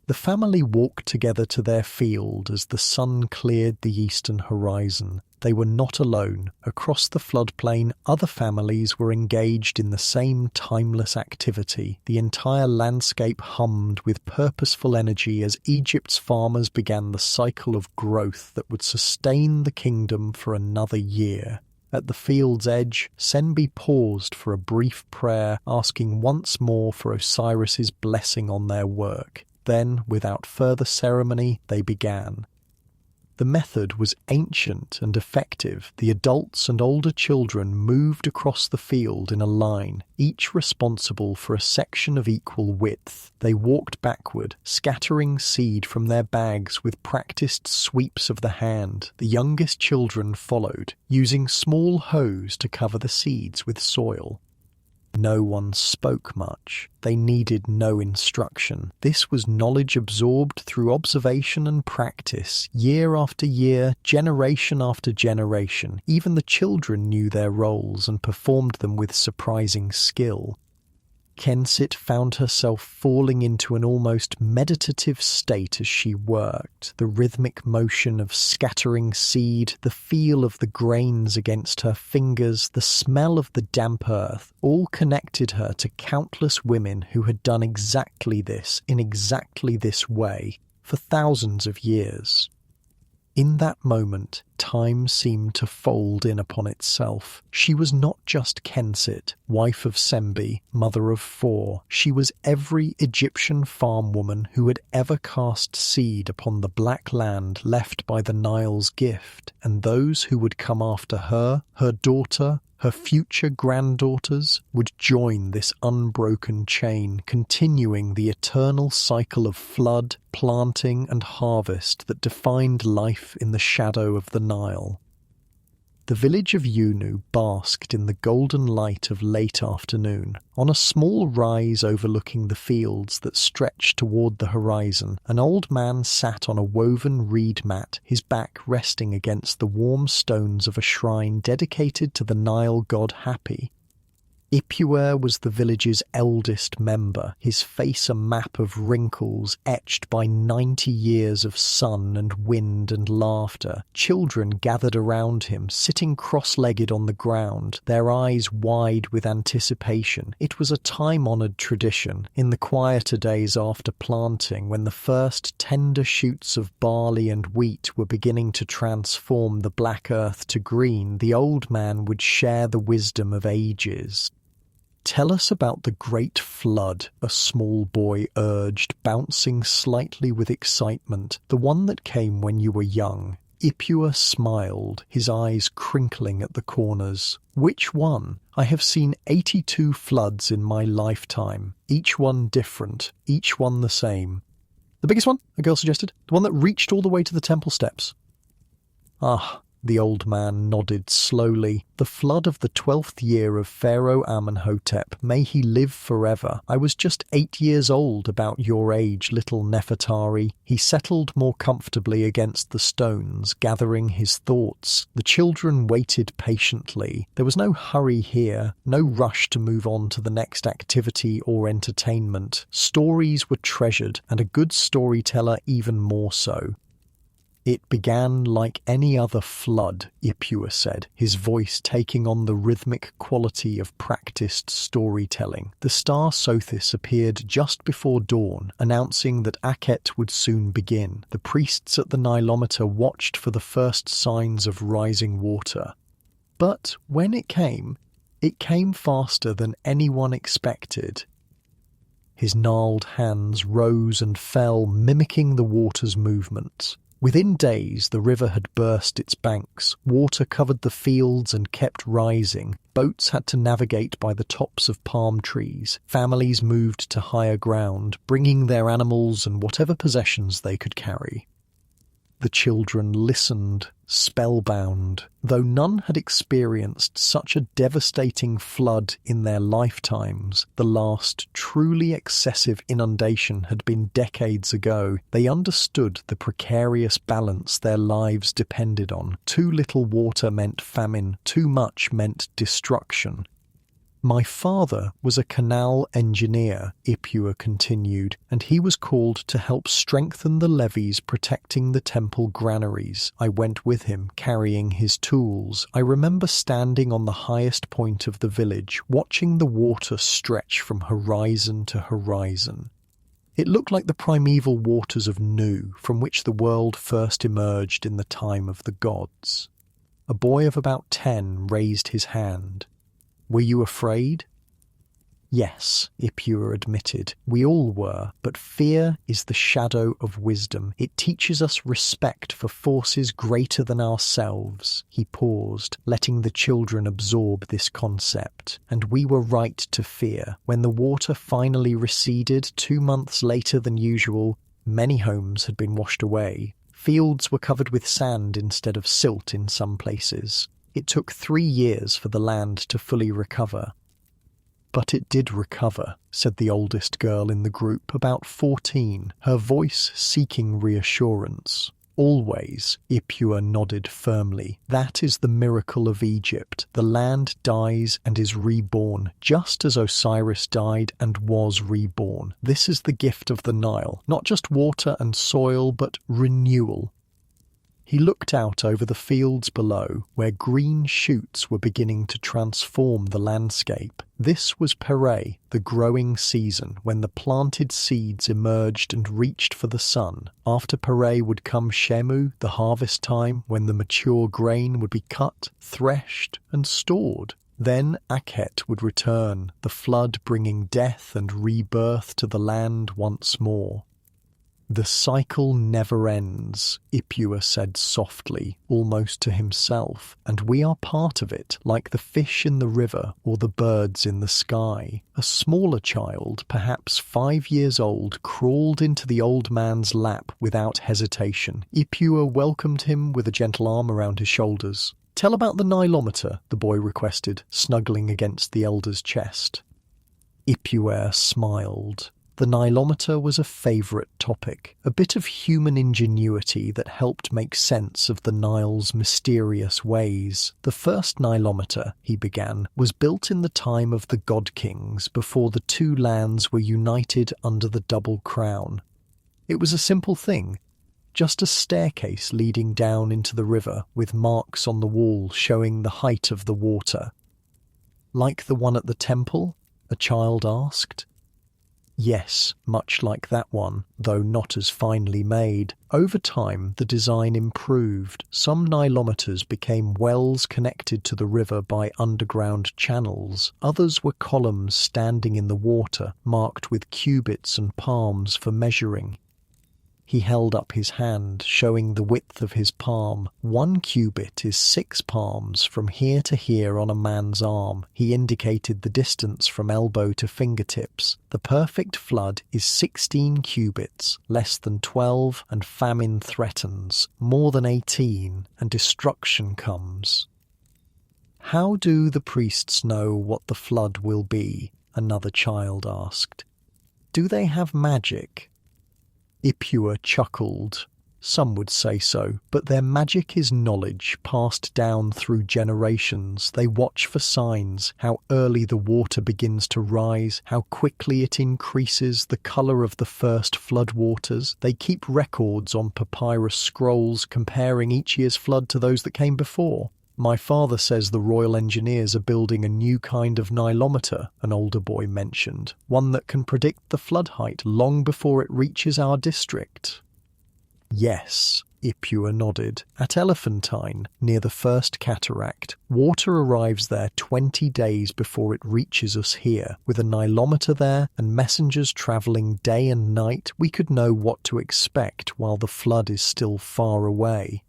The family walked together to their field as the sun cleared the eastern horizon. They were not alone. Across the floodplain, other families were engaged in the same timeless activity. The entire landscape hummed with purposeful energy as Egypt's farmers began the cycle of growth that would sustain the kingdom for another year. At the field's edge, Senbi paused for a brief prayer, asking once more for Osiris's blessing on their work. Then, without further ceremony, they began. The method was ancient and effective. The adults and older children moved across the field in a line, each responsible for a section of equal width. They walked backward, scattering seed from their bags with practiced sweeps of the hand. The youngest children followed, using small hoes to cover the seeds with soil. No one spoke much. They needed no instruction. This was knowledge absorbed through observation and practice, year after year, generation after generation. Even the children knew their roles and performed them with surprising skill. Kensit found herself falling into an almost meditative state as she worked. The rhythmic motion of scattering seed, the feel of the grains against her fingers, the smell of the damp earth, all connected her to countless women who had done exactly this, in exactly this way, for thousands of years. In that moment, time seemed to fold in upon itself. She was not just Kensit, wife of Senbi, mother of 4. She was every Egyptian farm woman who had ever cast seed upon the black land left by the Nile's gift, and those who would come after her, her daughter, her future granddaughters, would join this unbroken chain, continuing the eternal cycle of flood, planting and harvest that defined life in the shadow of the Nile. The village of Yunu basked in the golden light of late afternoon. On a small rise overlooking the fields that stretched toward the horizon, an old man sat on a woven reed mat, his back resting against the warm stones of a shrine dedicated to the Nile god Hapi. Ipuwer was the village's eldest member, his face a map of wrinkles etched by 90 years of sun and wind and laughter. Children gathered around him, sitting cross-legged on the ground, their eyes wide with anticipation. It was a time-honoured tradition. In the quieter days after planting, when the first tender shoots of barley and wheat were beginning to transform the black earth to green, the old man would share the wisdom of ages. "Tell us about the Great Flood," a small boy urged, bouncing slightly with excitement. "The one that came when you were young." Ipuwer smiled, his eyes crinkling at the corners. "Which one? I have seen 82 floods in my lifetime, each one different, each one the same." "The biggest one?" a girl suggested. "The one that reached all the way to the temple steps." "Ah," the old man nodded slowly. "The flood of the 12th year of Pharaoh Amenhotep, may he live forever. I was just 8 years old, about your age, little Nefertari." He settled more comfortably against the stones, gathering his thoughts. The children waited patiently. There was no hurry here, no rush to move on to the next activity or entertainment. Stories were treasured, and a good storyteller even more so. It began like any other flood, Ipua said, his voice taking on the rhythmic quality of practiced storytelling. The star Sothis appeared just before dawn, announcing that Akhet would soon begin. The priests at the Nilometer watched for the first signs of rising water. But when it came faster than anyone expected. His gnarled hands rose and fell, mimicking the water's movements. Within days, the river had burst its banks, water covered the fields and kept rising. Boats had to navigate by the tops of palm trees. Families moved to higher ground, bringing their animals and whatever possessions they could carry. The children listened, spellbound. Though none had experienced such a devastating flood in their lifetimes, the last truly excessive inundation had been decades ago. They understood the precarious balance their lives depended on. Too little water meant famine, too much meant destruction. My father was a canal engineer, Ipua continued, and he was called to help strengthen the levees protecting the temple granaries. I went with him, carrying his tools. I remember standing on the highest point of the village, watching the water stretch from horizon to horizon. It looked like the primeval waters of Nu, from which the world first emerged in the time of the gods. A boy of about 10 raised his hand. "Were you afraid?" "Yes," Ipua admitted. "We all were, but fear is the shadow of wisdom. It teaches us respect for forces greater than ourselves." He paused, letting the children absorb this concept. "And we were right to fear. When the water finally receded 2 months later than usual, many homes had been washed away. Fields were covered with sand instead of silt in some places. It took 3 years for the land to fully recover." "But it did recover," said the oldest girl in the group, about 14, her voice seeking reassurance. "Always," Ipua nodded firmly. "That is the miracle of Egypt. The land dies and is reborn, just as Osiris died and was reborn. This is the gift of the Nile, not just water and soil, but renewal." He looked out over the fields below, where green shoots were beginning to transform the landscape. This was Pere, the growing season, when the planted seeds emerged and reached for the sun. After Pere would come Shemu, the harvest time, when the mature grain would be cut, threshed, and stored. Then Akhet would return, the flood bringing death and rebirth to the land once more. "The cycle never ends," Ipua said softly, almost to himself, "and we are part of it, like the fish in the river or the birds in the sky." A smaller child, perhaps 5 years old, crawled into the old man's lap without hesitation. Ipua welcomed him with a gentle arm around his shoulders. "Tell about the Nilometer," the boy requested, snuggling against the elder's chest. Ipua smiled. The Nilometer was a favourite topic, a bit of human ingenuity that helped make sense of the Nile's mysterious ways. "The first Nilometer," he began, "was built in the time of the god kings, before the 2 lands were united under the double crown. It was a simple thing, just a staircase leading down into the river, with marks on the wall showing the height of the water." "Like the one at the temple?" a child asked. "Yes, much like that one, though not as finely made. Over time, the design improved. Some Nilometers became wells connected to the river by underground channels. Others were columns standing in the water, marked with cubits and palms for measuring." He held up his hand, showing the width of his palm. 1 cubit is 6 palms from here to here on a man's arm. He indicated the distance from elbow to fingertips. "The perfect flood is 16 cubits, less than 12, and famine threatens. More than 18, and destruction comes." "How do the priests know what the flood will be?" another child asked. "Do they have magic?" Ipua chuckled. Some would say so, but their magic is knowledge passed down through generations. They watch for signs, how early the water begins to rise, how quickly it increases, the colour of the first floodwaters. They keep records on papyrus scrolls comparing each year's flood to those that came before. My father says the Royal Engineers are building a new kind of Nilometer, an older boy mentioned, one that can predict the flood height long before it reaches our district. Yes, Ipua nodded. At Elephantine, near the first cataract, water arrives there 20 days before it reaches us here. With a nilometer there and messengers travelling day and night, we could know what to expect while the flood is still far away.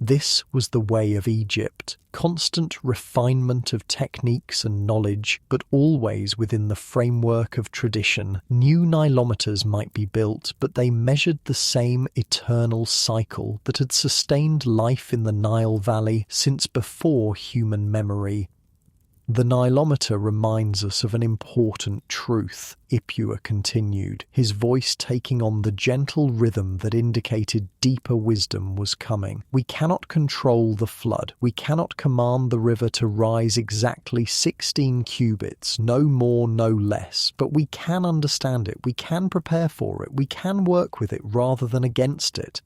This was the way of Egypt, constant refinement of techniques and knowledge, but always within the framework of tradition. New nilometers might be built, but they measured the same eternal cycle that had sustained life in the Nile Valley since before human memory. The nilometer reminds us of an important truth, Ipua continued, his voice taking on the gentle rhythm that indicated deeper wisdom was coming. We cannot control the flood. We cannot command the river to rise exactly 16 cubits, no more, no less. But we can understand it. We can prepare for it. We can work with it rather than against it.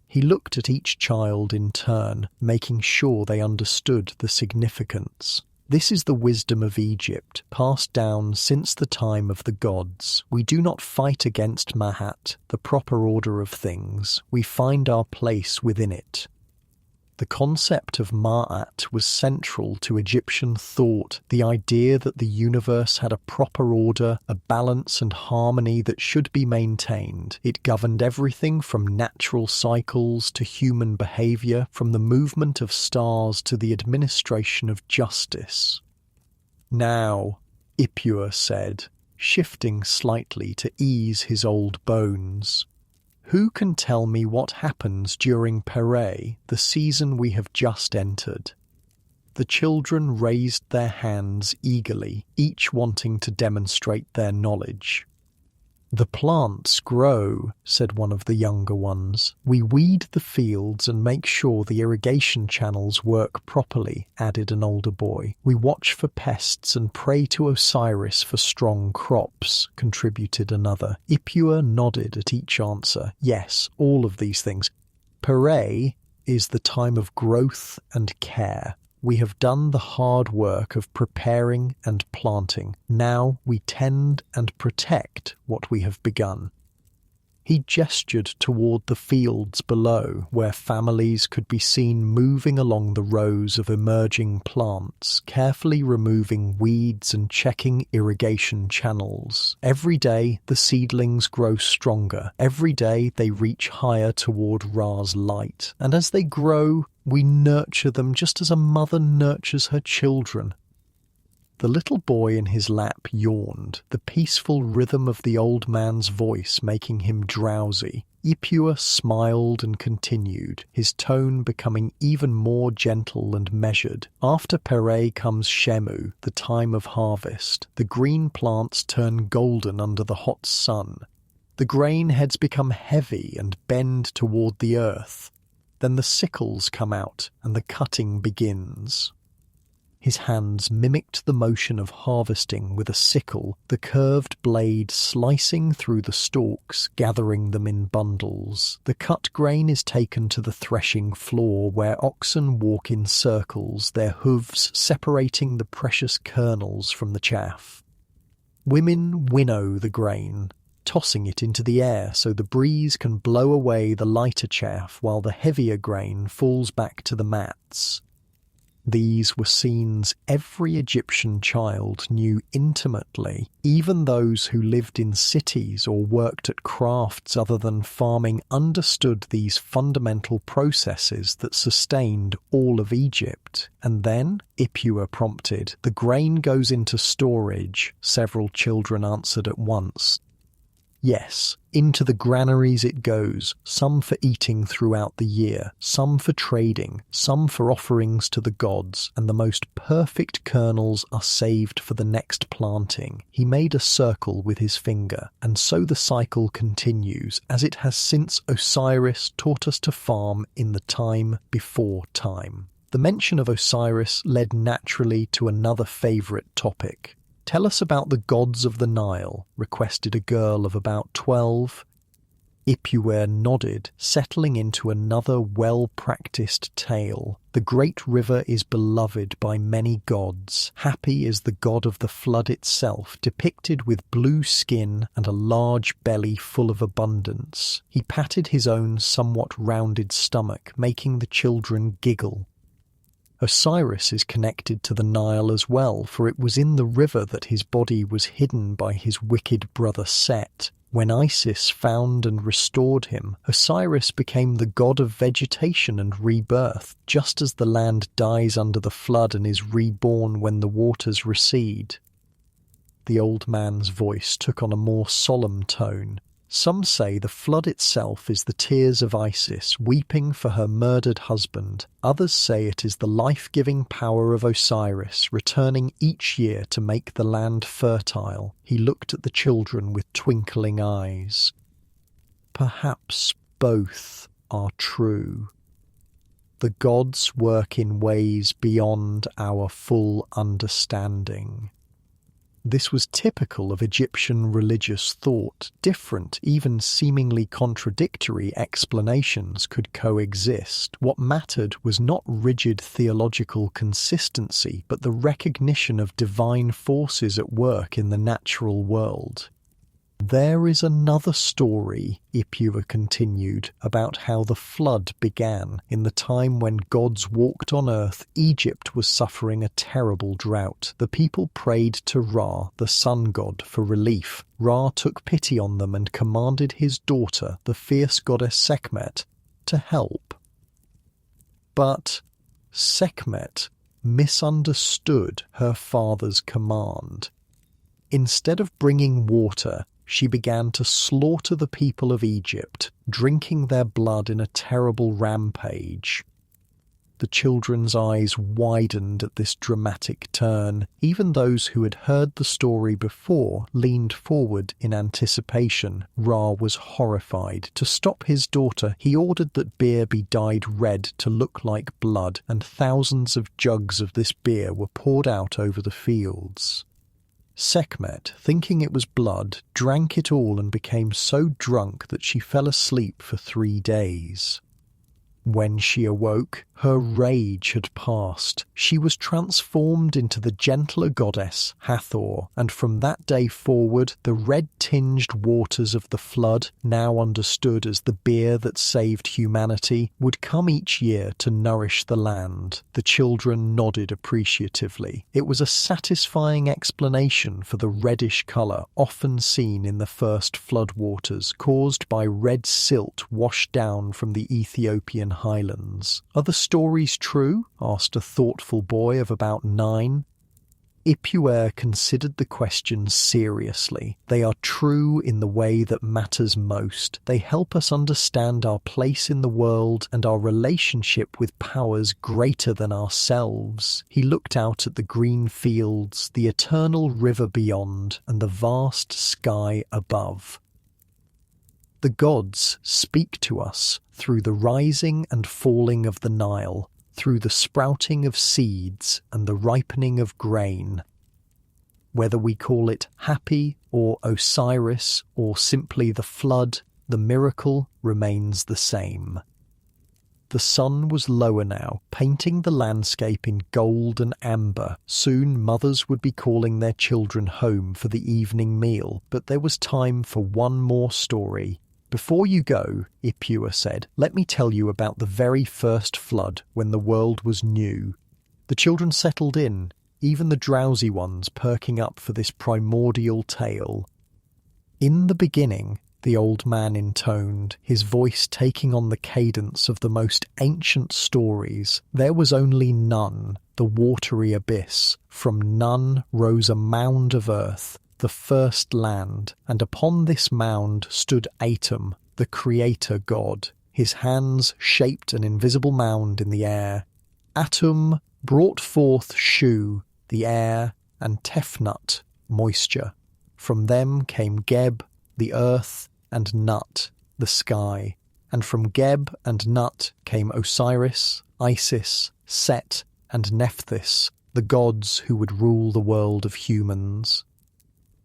He looked at each child in turn, making sure they understood the significance. This is the wisdom of Egypt, passed down since the time of the gods. We do not fight against Mahat, the proper order of things. We find our place within it. The concept of Ma'at was central to Egyptian thought, the idea that the universe had a proper order, a balance and harmony that should be maintained. It governed everything from natural cycles to human behaviour, from the movement of stars to the administration of justice. Now, Ipua said, shifting slightly to ease his old bones, who can tell me what happens during Pere, the season we have just entered? The children raised their hands eagerly, each wanting to demonstrate their knowledge. The plants grow, said one of the younger ones. We weed the fields and make sure the irrigation channels work properly, added an older boy. We watch for pests and pray to Osiris for strong crops, contributed another. Ipua nodded at each answer. Yes, all of these things. Pere is the time of growth and care. We have done the hard work of preparing and planting. Now we tend and protect what we have begun. He gestured toward the fields below, where families could be seen moving along the rows of emerging plants, carefully removing weeds and checking irrigation channels. Every day the seedlings grow stronger. Every day they reach higher toward Ra's light. And as they grow, we nurture them just as a mother nurtures her children. The little boy in his lap yawned, the peaceful rhythm of the old man's voice making him drowsy. Ipua smiled and continued, his tone becoming even more gentle and measured. After Pere comes Shemu, the time of harvest. The green plants turn golden under the hot sun. The grain heads become heavy and bend toward the earth. Then the sickles come out and the cutting begins. His hands mimicked the motion of harvesting with a sickle, the curved blade slicing through the stalks, gathering them in bundles. The cut grain is taken to the threshing floor, where oxen walk in circles, their hooves separating the precious kernels from the chaff. Women winnow the grain, tossing it into the air so the breeze can blow away the lighter chaff while the heavier grain falls back to the mats. These were scenes every Egyptian child knew intimately. Even those who lived in cities or worked at crafts other than farming understood these fundamental processes that sustained all of Egypt. And then, Ipua prompted, the grain goes into storage. Several children answered at once. Yes, into the granaries it goes, some for eating throughout the year, some for trading, some for offerings to the gods, and the most perfect kernels are saved for the next planting. He made a circle with his finger, and so the cycle continues, as it has since Osiris taught us to farm in the time before time. The mention of Osiris led naturally to another favourite topic. "Tell us about the gods of the Nile," requested a girl of about 12. Ipuwer nodded, settling into another well-practiced tale. "The great river is beloved by many gods. Happy is the god of the flood itself, depicted with blue skin and a large belly full of abundance." He patted his own somewhat rounded stomach, making the children giggle. Osiris is connected to the Nile as well, for it was in the river that his body was hidden by his wicked brother Set. When Isis found and restored him, Osiris became the god of vegetation and rebirth, just as the land dies under the flood and is reborn when the waters recede. The old man's voice took on a more solemn tone. "Some say the flood itself is the tears of Isis weeping for her murdered husband. Others say it is the life-giving power of Osiris returning each year to make the land fertile." He looked at the children with twinkling eyes. "Perhaps both are true. The gods work in ways beyond our full understanding." This was typical of Egyptian religious thought. Different, even seemingly contradictory explanations could coexist. What mattered was not rigid theological consistency, but the recognition of divine forces at work in the natural world. "There is another story," Ipuwer continued, "about how the flood began. In the time when gods walked on earth, Egypt was suffering a terrible drought. The people prayed to Ra, the sun god, for relief. Ra took pity on them and commanded his daughter, the fierce goddess Sekhmet, to help. But Sekhmet misunderstood her father's command. Instead of bringing water, she began to slaughter the people of Egypt, drinking their blood in a terrible rampage." The children's eyes widened at this dramatic turn. Even those who had heard the story before leaned forward in anticipation. Ra was horrified. To stop his daughter, he ordered that beer be dyed red to look like blood, and thousands of jugs of this beer were poured out over the fields. Sekhmet, thinking it was blood, drank it all and became so drunk that she fell asleep for 3 days. When she awoke, her rage had passed. She was transformed into the gentler goddess Hathor, and from that day forward, the red-tinged waters of the flood, now understood as the beer that saved humanity, would come each year to nourish the land. The children nodded appreciatively. It was a satisfying explanation for the reddish colour often seen in the first floodwaters, caused by red silt washed down from the Ethiopian highlands. "Are the stories true?" asked a thoughtful boy of about 9. Ipuwer considered the question seriously. "They are true in the way that matters most. They help us understand our place in the world and our relationship with powers greater than ourselves." He looked out at the green fields, the eternal river beyond, and the vast sky above. "The gods speak to us through the rising and falling of the Nile, through the sprouting of seeds and the ripening of grain. Whether we call it Happy or Osiris or simply the flood, the miracle remains the same." The sun was lower now, painting the landscape in gold and amber. Soon mothers would be calling their children home for the evening meal, but there was time for one more story. "Before you go," Ipuwer said, "let me tell you about the very first flood when the world was new." The children settled in, even the drowsy ones perking up for this primordial tale. "In the beginning," the old man intoned, his voice taking on the cadence of the most ancient stories, "there was only Nun, the watery abyss. From Nun rose a mound of earth. the first land, and upon this mound stood Atum, the creator god. His hands shaped an invisible mound in the air. Atum brought forth Shu, the air, and Tefnut, moisture. From them came Geb, the earth, and Nut, the sky. And from Geb and Nut came Osiris, Isis, Set, and Nephthys, the gods who would rule the world of humans.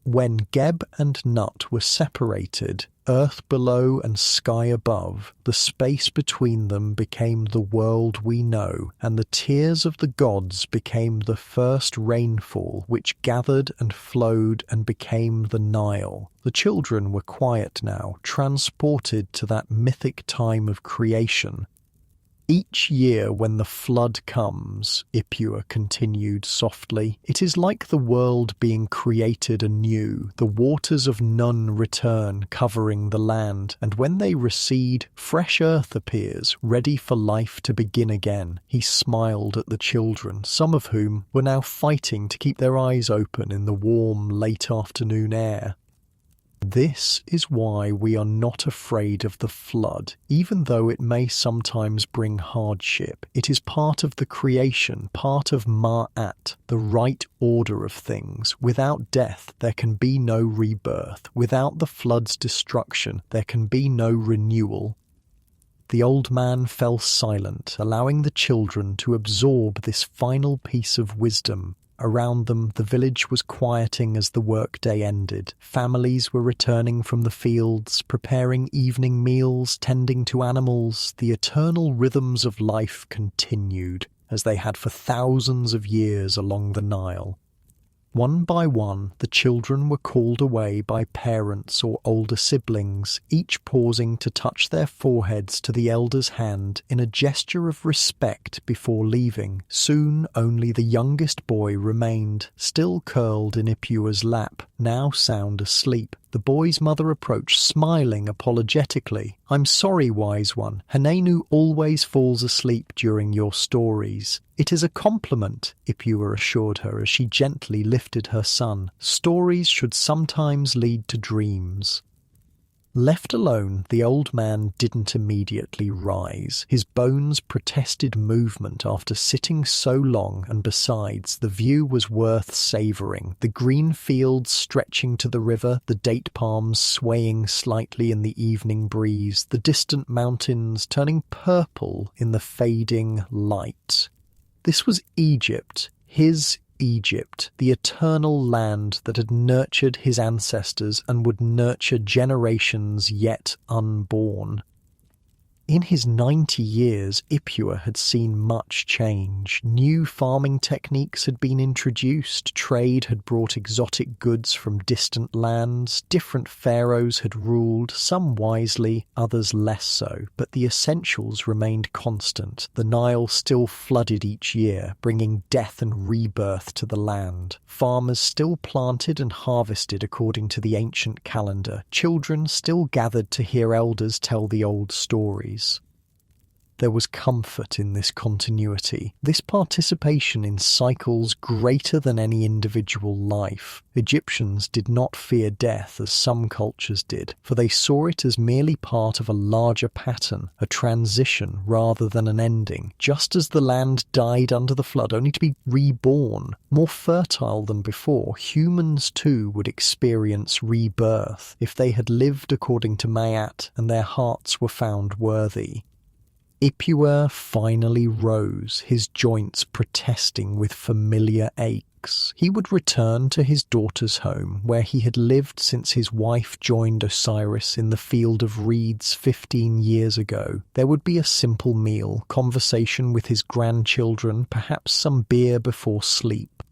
When Geb and Nut were separated, earth below and sky above, the space between them became the world we know, and the tears of the gods became the first rainfall which gathered and flowed and became the Nile. The children were quiet now, transported to that mythic time of creation. Each year when the flood comes, Ipua continued softly, it is like the world being created anew. The waters of Nun return, covering the land, and when they recede, fresh earth appears, ready for life to begin again. He smiled at the children, some of whom were now fighting to keep their eyes open in the warm, late afternoon air. This is why we are not afraid of the flood, even though it may sometimes bring hardship. It is part of the creation, part of Ma'at, the right order of things. Without death, there can be no rebirth. Without the flood's destruction, there can be no renewal. The old man fell silent, allowing the children to absorb this final piece of wisdom. Around them, the village was quieting as the workday ended. Families were returning from the fields, preparing evening meals, tending to animals. The eternal rhythms of life continued, as they had for thousands of years along the Nile. One by one, the children were called away by parents or older siblings, each pausing to touch their foreheads to the elder's hand in a gesture of respect before leaving. Soon only the youngest boy remained, still curled in Ipua's lap, now sound asleep. The boy's mother approached, smiling apologetically. "I'm sorry, wise one. Hanenu always falls asleep during your stories." "It is a compliment," Ipua assured her as she gently lifted her son. "Stories should sometimes lead to dreams." Left alone, the old man didn't immediately rise. His bones protested movement after sitting so long, and besides, the view was worth savouring. The green fields stretching to the river, the date palms swaying slightly in the evening breeze, the distant mountains turning purple in the fading light. This was Egypt, his Egypt, the eternal land that had nurtured his ancestors and would nurture generations yet unborn. In his 90 years, Ipua had seen much change. New farming techniques had been introduced, trade had brought exotic goods from distant lands, different pharaohs had ruled, some wisely, others less so, but the essentials remained constant. The Nile still flooded each year, bringing death and rebirth to the land. Farmers still planted and harvested according to the ancient calendar. Children still gathered to hear elders tell the old stories. There was comfort in this continuity, this participation in cycles greater than any individual life. Egyptians did not fear death as some cultures did, for they saw it as merely part of a larger pattern, a transition rather than an ending, just as the land died under the flood only to be reborn. More fertile than before, humans too would experience rebirth if they had lived according to Ma'at and their hearts were found worthy. Ipua finally rose, his joints protesting with familiar aches. He would return to his daughter's home, where he had lived since his wife joined Osiris in the field of reeds 15 years ago. There would be a simple meal, conversation with his grandchildren, perhaps some beer before sleep.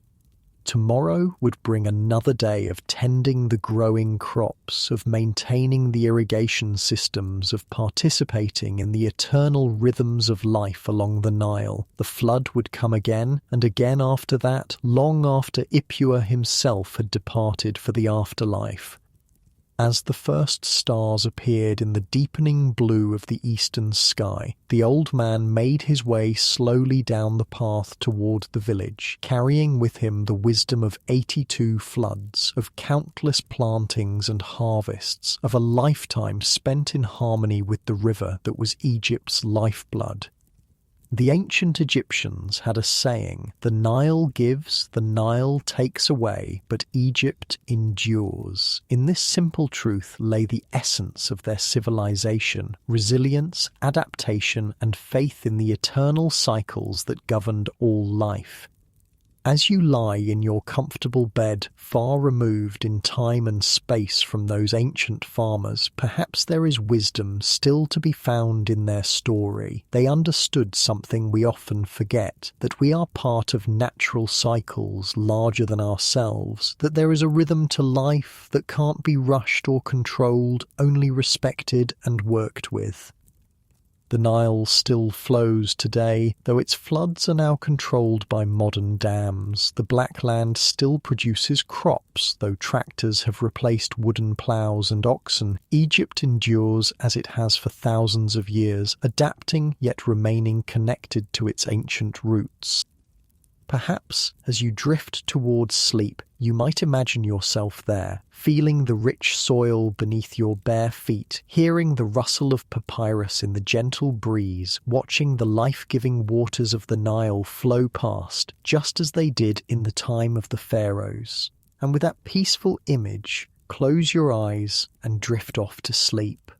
Tomorrow would bring another day of tending the growing crops, of maintaining the irrigation systems, of participating in the eternal rhythms of life along the Nile. The flood would come again, and again after that, long after Ipua himself had departed for the afterlife. As the first stars appeared in the deepening blue of the eastern sky, the old man made his way slowly down the path toward the village, carrying with him the wisdom of 82 floods, of countless plantings and harvests, of a lifetime spent in harmony with the river that was Egypt's lifeblood. The ancient Egyptians had a saying, "The Nile gives, the Nile takes away, but Egypt endures." In this simple truth lay the essence of their civilization: resilience, adaptation, and faith in the eternal cycles that governed all life. As you lie in your comfortable bed, far removed in time and space from those ancient farmers, perhaps there is wisdom still to be found in their story. They understood something we often forget, that we are part of natural cycles larger than ourselves, that there is a rhythm to life that can't be rushed or controlled, only respected and worked with. The Nile still flows today, though its floods are now controlled by modern dams. The Black Land still produces crops, though tractors have replaced wooden ploughs and oxen. Egypt endures as it has for thousands of years, adapting yet remaining connected to its ancient roots. Perhaps, as you drift towards sleep, you might imagine yourself there, feeling the rich soil beneath your bare feet, hearing the rustle of papyrus in the gentle breeze, watching the life-giving waters of the Nile flow past, just as they did in the time of the pharaohs. And with that peaceful image, close your eyes and drift off to sleep.